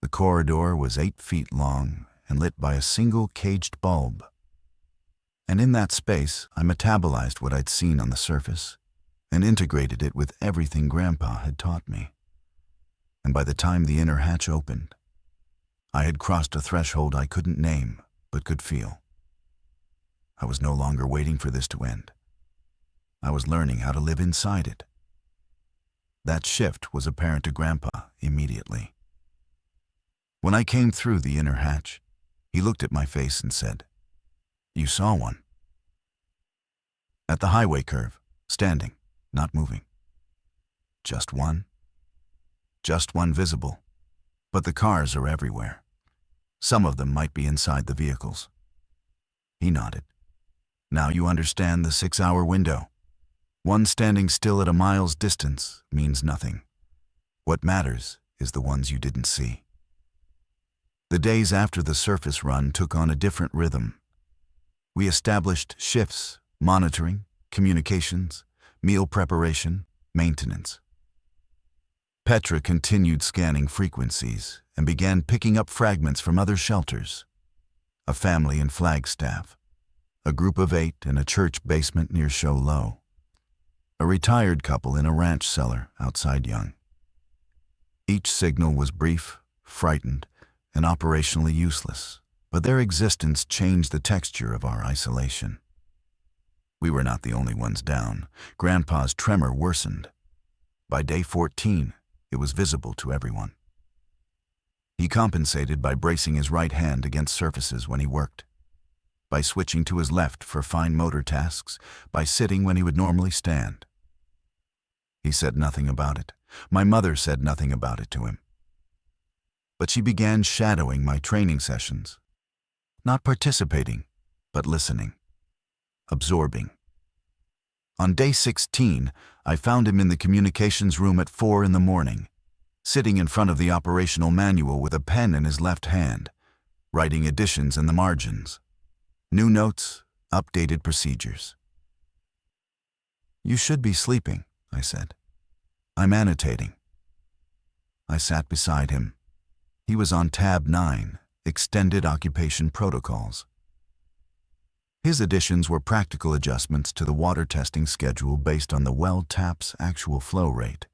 The corridor was 8 feet long and lit by a single caged bulb. And in that space, I metabolized what I'd seen on the surface and integrated it with everything Grandpa had taught me. And by the time the inner hatch opened, I had crossed a threshold I couldn't name, but could feel. I was no longer waiting for this to end. I was learning how to live inside it. That shift was apparent to Grandpa immediately. When I came through the inner hatch, he looked at my face and said, "You saw one." At the highway curve, standing, not moving. Just one. Just one visible. But the cars are everywhere. Some of them might be inside the vehicles. He nodded. "Now you understand the 6-hour window." One standing still at a mile's distance means nothing. What matters is the ones you didn't see. The days after the surface run took on a different rhythm. We established shifts, monitoring, communications, meal preparation, maintenance. Petra continued scanning frequencies and began picking up fragments from other shelters. A family in Flagstaff, a group of 8 in a church basement near Show Low, a retired couple in a ranch cellar outside Young. Each signal was brief, frightened, and operationally useless, but their existence changed the texture of our isolation. We were not the only ones down. Grandpa's tremor worsened. By day 14, it was visible to everyone. He compensated by bracing his right hand against surfaces when he worked, by switching to his left for fine motor tasks, by sitting when he would normally stand. He said nothing about it. My mother said nothing about it to him. But she began shadowing my training sessions, not participating, but listening, absorbing. On day 16, I found him in the communications room at 4 in the morning, sitting in front of the operational manual with a pen in his left hand, writing additions in the margins, new notes, updated procedures. "You should be sleeping," I said. "I'm annotating." I sat beside him. He was on tab 9, Extended Occupation Protocols. His additions were practical adjustments to the water testing schedule based on the well tap's actual flow rate,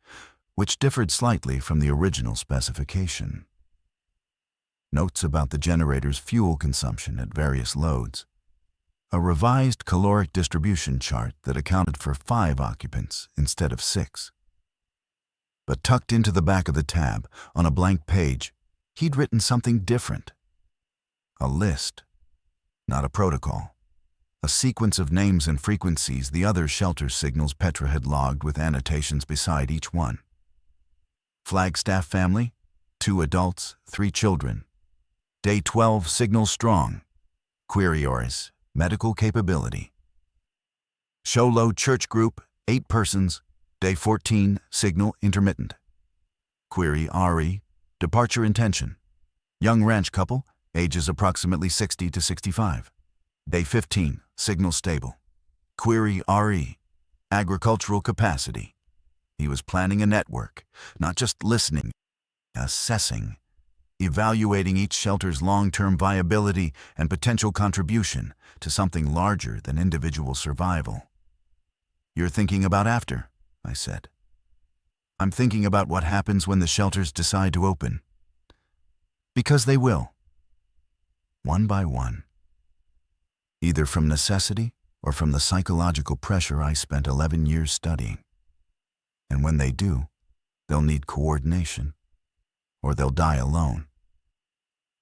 which differed slightly from the original specification. Notes about the generator's fuel consumption at various loads. A revised caloric distribution chart that accounted for 5 occupants instead of 6. But tucked into the back of the tab, on a blank page, he'd written something different. A list, not a protocol. A sequence of names and frequencies the other shelter signals Petra had logged with annotations beside each one. Flagstaff family, 2 adults, 3 children. Day 12, signal strong. Query ORIS, medical capability. Show Low church group, 8 persons. Day 14, signal intermittent. Query RE, departure intention. Young ranch couple, ages approximately 60 to 65. Day 15, signal stable. Query RE, agricultural capacity. He was planning a network, not just listening, assessing, evaluating each shelter's long-term viability and potential contribution to something larger than individual survival. "You're thinking about after," I said. "I'm thinking about what happens when the shelters decide to open." Because they will. One by one. Either from necessity or from the psychological pressure I spent 11 years studying. And when they do, they'll need coordination, or they'll die alone.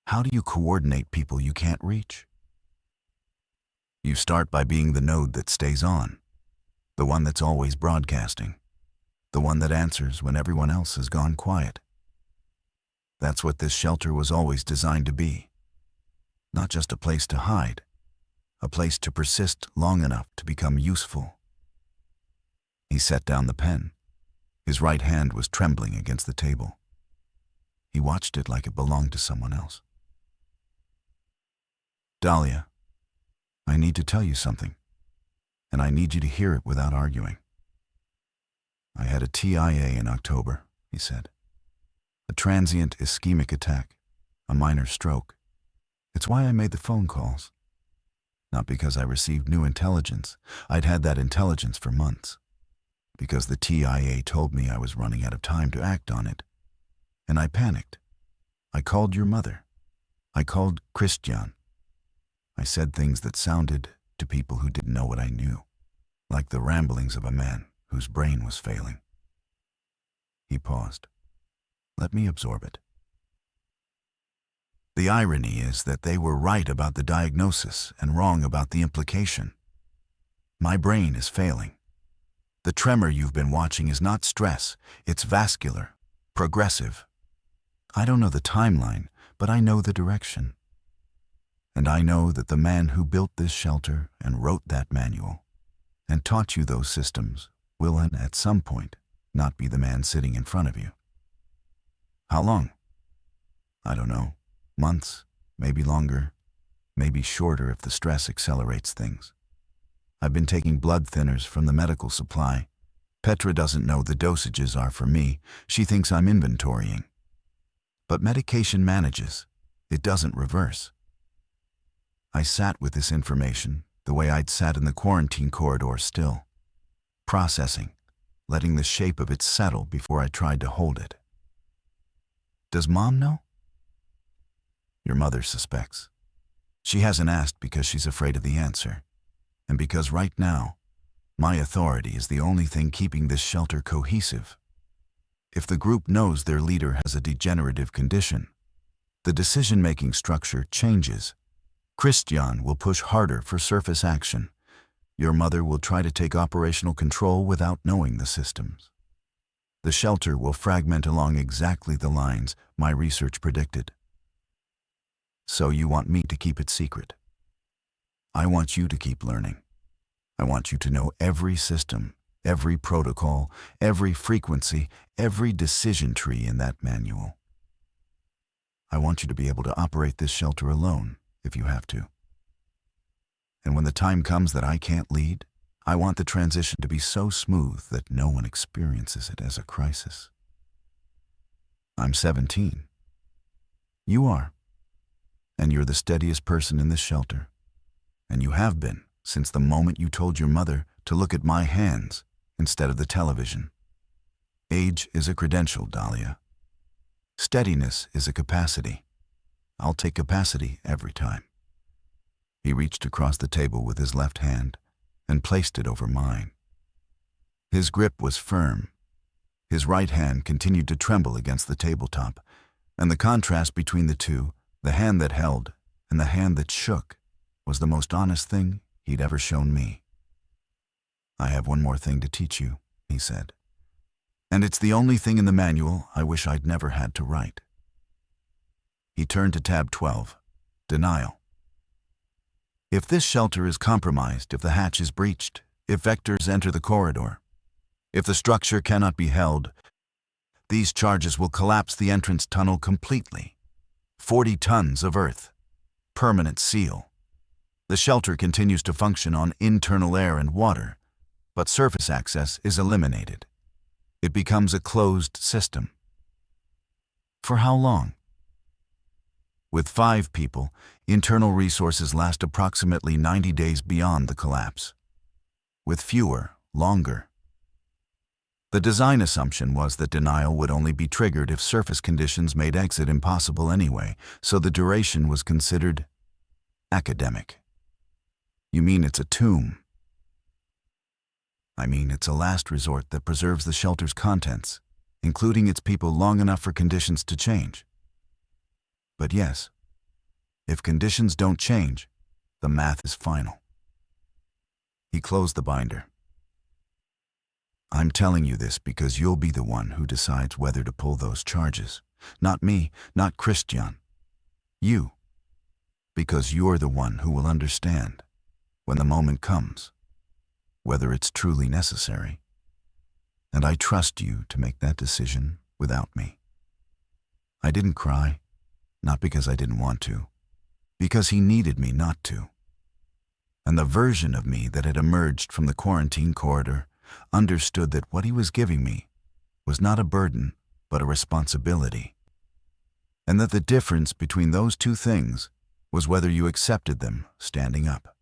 How do you coordinate people you can't reach? You start by being the node that stays on, the one that's always broadcasting, the one that answers when everyone else has gone quiet. That's what this shelter was always designed to be. Not just a place to hide, a place to persist long enough to become useful. He set down the pen. His right hand was trembling against the table. He watched it like it belonged to someone else. "Dahlia, I need to tell you something, and I need you to hear it without arguing. I had a TIA in October," he said. "A transient ischemic attack, a minor stroke. It's why I made the phone calls. Not because I received new intelligence. I'd had that intelligence for months. Because the TIA told me I was running out of time to act on it. And I panicked. I called your mother. I called Christian. I said things that sounded, to people who didn't know what I knew, like the ramblings of a man whose brain was failing." He paused. Let me absorb it. The irony is that they were right about the diagnosis and wrong about the implication. My brain is failing. The tremor you've been watching is not stress, it's vascular, progressive. I don't know the timeline, but I know the direction. And I know that the man who built this shelter and wrote that manual and taught you those systems will at some point not be the man sitting in front of you. How long? I don't know. Months, maybe longer, maybe shorter if the stress accelerates things. I've been taking blood thinners from the medical supply. Petra doesn't know the dosages are for me. She thinks I'm inventorying. But medication manages. It doesn't reverse. I sat with this information the way I'd sat in the quarantine corridor still, processing, letting the shape of it settle before I tried to hold it. Does Mom know? Your mother suspects. She hasn't asked because she's afraid of the answer, and because right now, my authority is the only thing keeping this shelter cohesive. If the group knows their leader has a degenerative condition, the decision-making structure changes. Christian will push harder for surface action. Your mother will try to take operational control without knowing the systems. The shelter will fragment along exactly the lines my research predicted. So you want me to keep it secret. I want you to keep learning. I want you to know every system, every protocol, every frequency, every decision tree in that manual. I want you to be able to operate this shelter alone, if you have to. And when the time comes that I can't lead, I want the transition to be so smooth that no one experiences it as a crisis. I'm 17. You are. And you're the steadiest person in this shelter. And you have been since the moment you told your mother to look at my hands instead of the television. Age is a credential, Dahlia. Steadiness is a capacity. I'll take capacity every time. He reached across the table with his left hand and placed it over mine. His grip was firm. His right hand continued to tremble against the tabletop, and the contrast between the two, the hand that held and the hand that shook, was the most honest thing he'd ever shown me. I have one more thing to teach you, he said. And it's the only thing in the manual I wish I'd never had to write. He turned to tab 12, denial. If this shelter is compromised, if the hatch is breached, if vectors enter the corridor, if the structure cannot be held, these charges will collapse the entrance tunnel completely. 40 tons of earth. Permanent seal. The shelter continues to function on internal air and water, but surface access is eliminated. It becomes a closed system. For how long? With 5 people, internal resources last approximately 90 days beyond the collapse. With fewer, longer. The design assumption was that denial would only be triggered if surface conditions made exit impossible anyway, so the duration was considered academic. You mean it's a tomb? I mean it's a last resort that preserves the shelter's contents, including its people, long enough for conditions to change. But yes, if conditions don't change, the math is final. He closed the binder. I'm telling you this because you'll be the one who decides whether to pull those charges. Not me, not Christian. You. Because you're the one who will understand, when the moment comes, whether it's truly necessary. And I trust you to make that decision without me. I didn't cry, not because I didn't want to, because he needed me not to. And the version of me that had emerged from the quarantine corridor understood that what he was giving me was not a burden, but a responsibility. And that the difference between those two things was whether you accepted them standing up.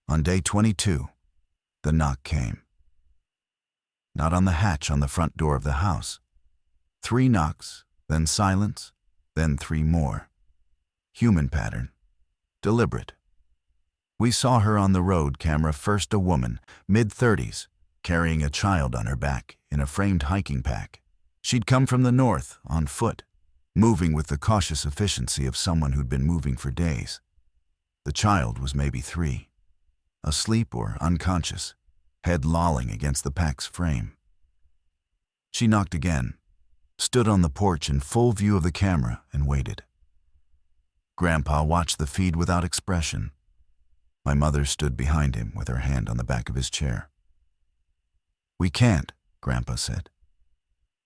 On day 22, the knock came. Not on the hatch on the front door of the house. 3 knocks, then silence, then 3 more. Human pattern. Deliberate. We saw her on the road camera, first a woman, mid-30s, carrying a child on her back in a framed hiking pack. She'd come from the north, on foot, moving with the cautious efficiency of someone who'd been moving for days. The child was maybe 3, asleep or unconscious, head lolling against the pack's frame. She knocked again, stood on the porch in full view of the camera, and waited. Grandpa watched the feed without expression. My mother stood behind him with her hand on the back of his chair. We can't, Grandpa said.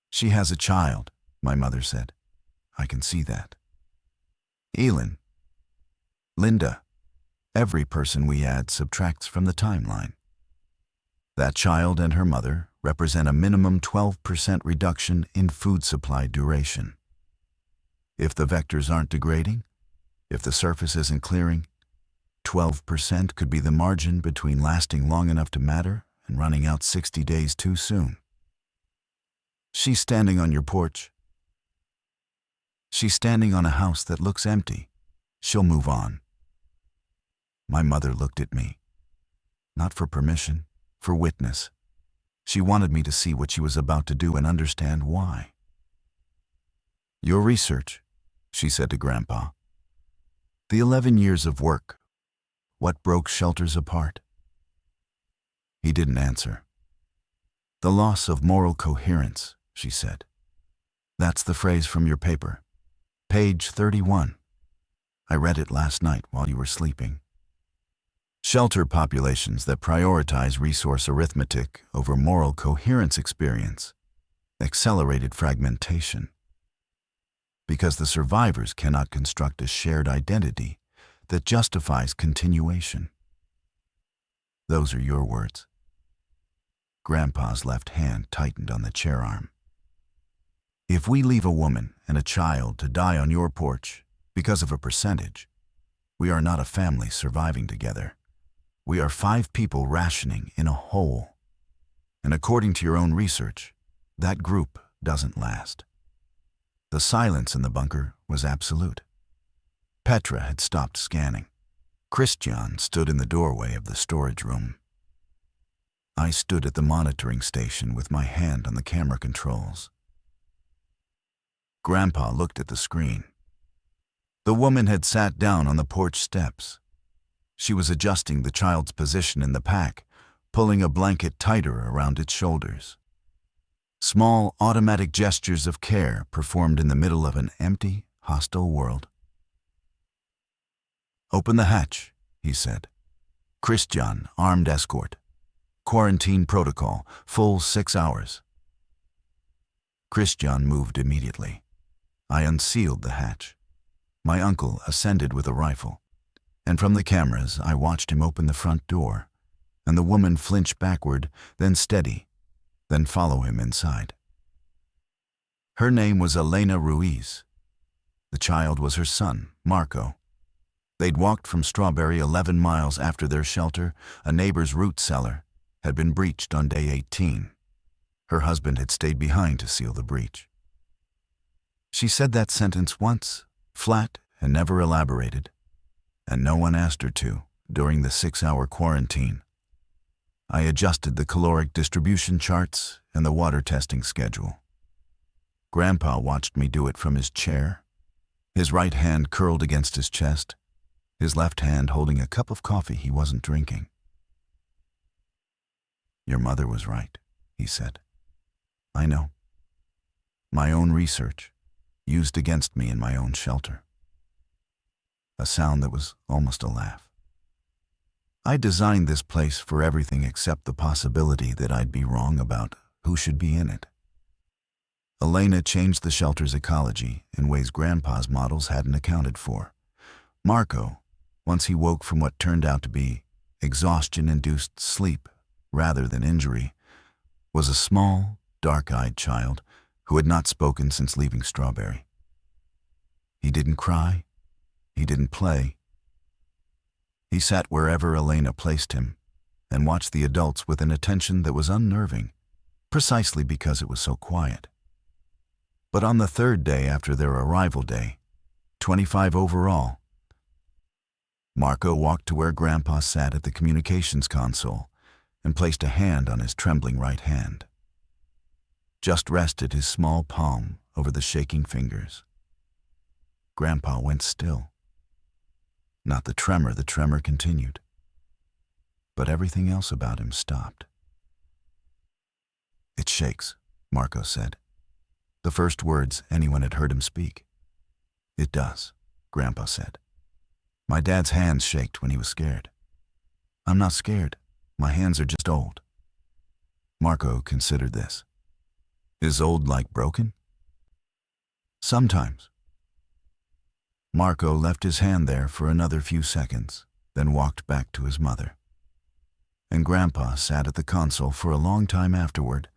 She has a child, my mother said. I can see that. Elin. Linda. Every person we add subtracts from the timeline. That child and her mother represent a minimum 12% reduction in food supply duration. If the vectors aren't degrading, if the surface isn't clearing, 12% could be the margin between lasting long enough to matter and running out 60 days too soon. She's standing on your porch. She's standing on a house that looks empty. She'll move on. My mother looked at me. Not for permission, for witness. She wanted me to see what she was about to do and understand why. Your research, she said to Grandpa. The 11 years of work. What broke shelters apart? He didn't answer. The loss of moral coherence, she said. That's the phrase from your paper. Page 31. I read it last night while you were sleeping. Shelter populations that prioritize resource arithmetic over moral coherence experience accelerated fragmentation. Because the survivors cannot construct a shared identity that justifies continuation. Those are your words. Grandpa's left hand tightened on the chair arm. If we leave a woman and a child to die on your porch because of a percentage, we are not a family surviving together. We are 5 people rationing in a whole. And according to your own research, that group doesn't last. The silence in the bunker was absolute. Petra had stopped scanning. Christian stood in the doorway of the storage room. I stood at the monitoring station with my hand on the camera controls. Grandpa looked at the screen. The woman had sat down on the porch steps. She was adjusting the child's position in the pack, pulling a blanket tighter around its shoulders. Small, automatic gestures of care performed in the middle of an empty, hostile world. Open the hatch, he said. Christian, armed escort. Quarantine protocol, full 6 hours. Christian moved immediately. I unsealed the hatch. My uncle ascended with a rifle, and from the cameras I watched him open the front door, and the woman flinch backward, then steady, then follow him inside. Her name was Elena Ruiz. The child was her son, Marco. They'd walked from Strawberry 11 miles after their shelter, a neighbor's root cellar, had been breached on day 18. Her husband had stayed behind to seal the breach. She said that sentence once, flat and never elaborated, and no one asked her to during the 6-hour quarantine. I adjusted the caloric distribution charts and the water testing schedule. Grandpa watched me do it from his chair, his right hand curled against his chest, his left hand holding a cup of coffee he wasn't drinking. Your mother was right, he said. I know. My own research, used against me in my own shelter. A sound that was almost a laugh. I designed this place for everything except the possibility that I'd be wrong about who should be in it. Elena changed the shelter's ecology in ways Grandpa's models hadn't accounted for. Marco, once he woke from what turned out to be exhaustion-induced sleep rather than injury, was a small, dark-eyed child who had not spoken since leaving Strawberry. He didn't cry. He didn't play. He sat wherever Elena placed him and watched the adults with an attention that was unnerving, precisely because it was so quiet. But on the 3rd day after their arrival day, 25 overall, Marco walked to where Grandpa sat at the communications console and placed a hand on his trembling right hand. Just rested his small palm over the shaking fingers. Grandpa went still. Not the tremor continued. But everything else about him stopped. It shakes, Marco said. The first words anyone had heard him speak. It does, Grandpa said. My dad's hands shaked when he was scared. I'm not scared. My hands are just old. Marco considered this. Is old like broken? Sometimes. Marco left his hand there for another few seconds, then walked back to his mother. And Grandpa sat at the console for a long time afterward,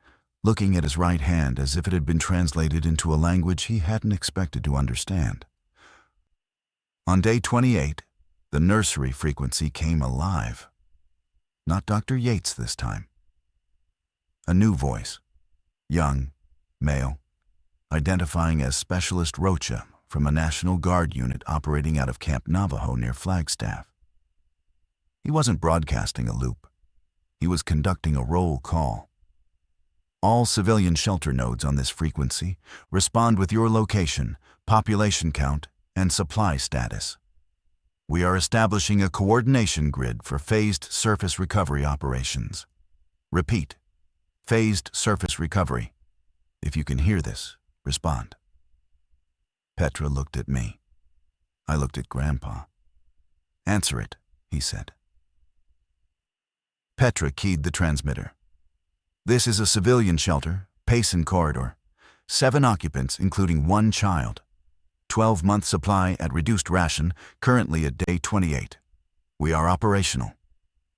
looking at his right hand as if it had been translated into a language he hadn't expected to understand. On day 28, the nursery frequency came alive. Not Dr. Yates this time. A new voice, young, male, identifying as Specialist Rocha from a National Guard unit operating out of Camp Navajo near Flagstaff. He wasn't broadcasting a loop. He was conducting a roll call. All civilian shelter nodes on this frequency respond with your location, population count, and supply status. We are establishing a coordination grid for phased surface recovery operations. Repeat, phased surface recovery. If you can hear this, respond. Petra looked at me. I looked at Grandpa. Answer it, he said. Petra keyed the transmitter. This is a civilian shelter, Payson Corridor. 7 occupants, including 1 child. 12-month supply at reduced ration, currently at day 28. We are operational.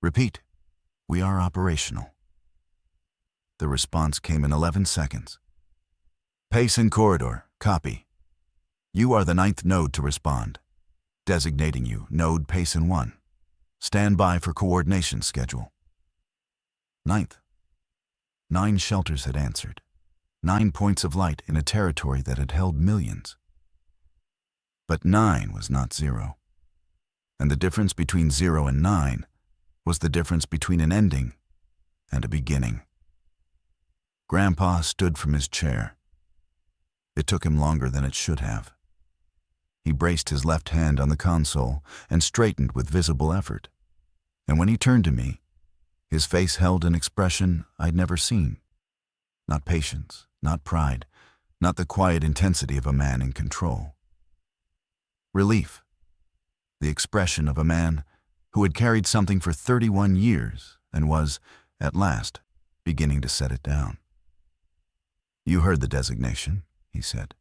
Repeat, we are operational. The response came in 11 seconds. Payson Corridor, copy. You are the 9th node to respond. Designating you Node Payson 1. Stand by for coordination schedule. 9th. 9 shelters had answered. 9 points of light in a territory that had held millions. But 9 was not 0. And the difference between 0 and 9 was the difference between an ending and a beginning. Grandpa stood from his chair. It took him longer than it should have. He braced his left hand on the console and straightened with visible effort. And when he turned to me, his face held an expression I'd never seen. Not patience, not pride, not the quiet intensity of a man in control. Relief. The expression of a man who had carried something for 31 years and was, at last, beginning to set it down. You heard the designation, he said.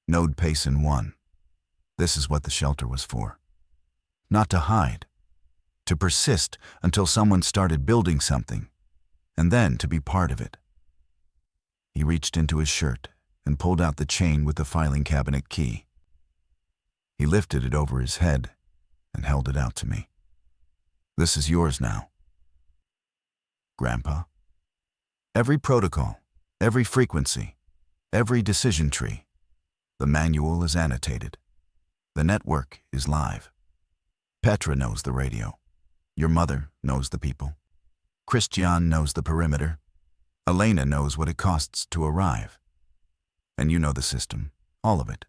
Node Payson 1. This is what the shelter was for. Not to hide. To persist until someone started building something, and then to be part of it. He reached into his shirt and pulled out the chain with the filing cabinet key. He lifted it over his head and held it out to me. This is yours now. Grandpa. Every protocol, every frequency, every decision tree. The manual is annotated. The network is live. Petra knows the radio. Your mother knows the people. Christian knows the perimeter. Elena knows what it costs to arrive. And you know the system, all of it,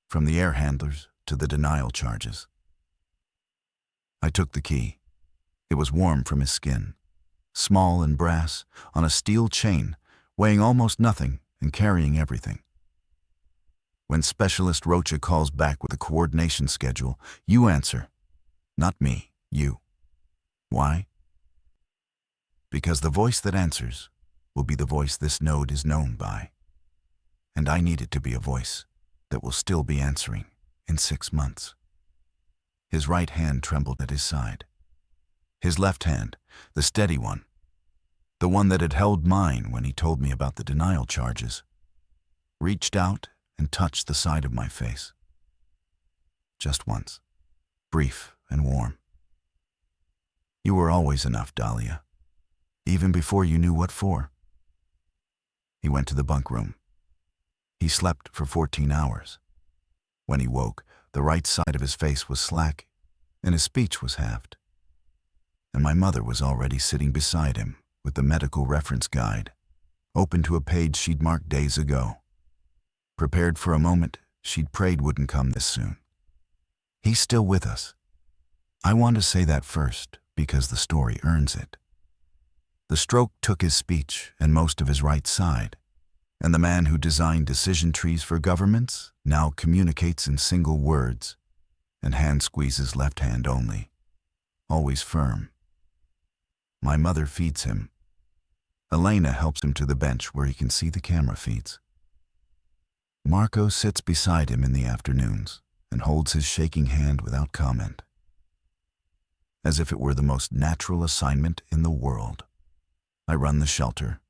from the air handlers to the denial charges. I took the key. It was warm from his skin, small and brass, on a steel chain, weighing almost nothing and carrying everything. When Specialist Rocha calls back with a coordination schedule, you answer. Not me, you. Why? Because the voice that answers will be the voice this node is known by. And I need it to be a voice that will still be answering in 6 months. His right hand trembled at his side. His left hand, the steady one, the one that had held mine when he told me about the denial charges, reached out and touched the side of my face. Just once, brief and warm. You were always enough, Dahlia, even before you knew what for. He went to the bunk room. He slept for 14 hours. When he woke, the right side of his face was slack, and his speech was halved. And my mother was already sitting beside him with the medical reference guide, open to a page she'd marked days ago. Prepared for a moment she'd prayed wouldn't come this soon. He's still with us. I want to say that first, because the story earns it. The stroke took his speech and most of his right side, and the man who designed decision trees for governments now communicates in single words, and hand squeezes left hand only, always firm. My mother feeds him. Elena helps him to the bench where he can see the camera feeds. Marco sits beside him in the afternoons and holds his shaking hand without comment, as if it were the most natural assignment in the world. I run the shelter.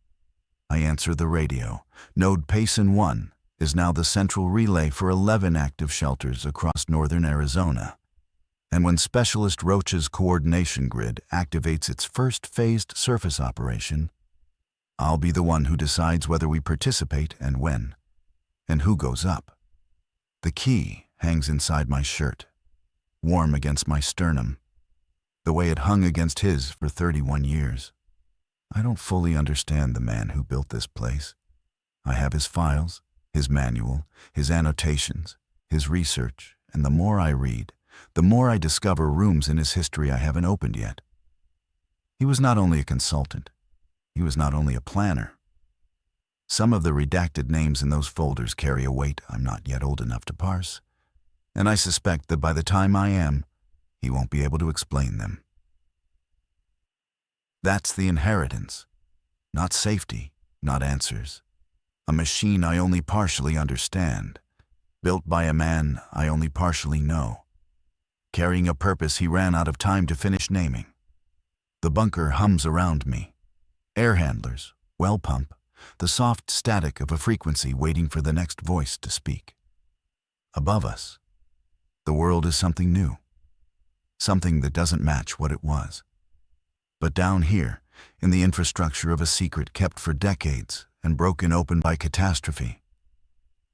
I answer the radio. Node Payson 1 is now the central relay for 11 active shelters across northern Arizona. And when Specialist Roach's coordination grid activates its first phased surface operation, I'll be the one who decides whether we participate and when, and who goes up. The key hangs inside my shirt, warm against my sternum, the way it hung against his for 31 years. I don't fully understand the man who built this place. I have his files, his manual, his annotations, his research, and the more I read, the more I discover rooms in his history I haven't opened yet. He was not only a consultant, he was not only a planner. Some of the redacted names in those folders carry a weight I'm not yet old enough to parse, and I suspect that by the time I am, he won't be able to explain them. That's the inheritance. Not safety, not answers. A machine I only partially understand, built by a man I only partially know, carrying a purpose he ran out of time to finish naming. The bunker hums around me. Air handlers, well pump, the soft static of a frequency waiting for the next voice to speak. Above us, the world is something new, something that doesn't match what it was. But down here, in the infrastructure of a secret kept for decades and broken open by catastrophe,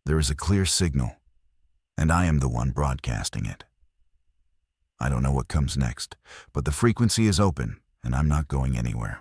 there is a clear signal, and I am the one broadcasting it. I don't know what comes next, but the frequency is open, and I'm not going anywhere.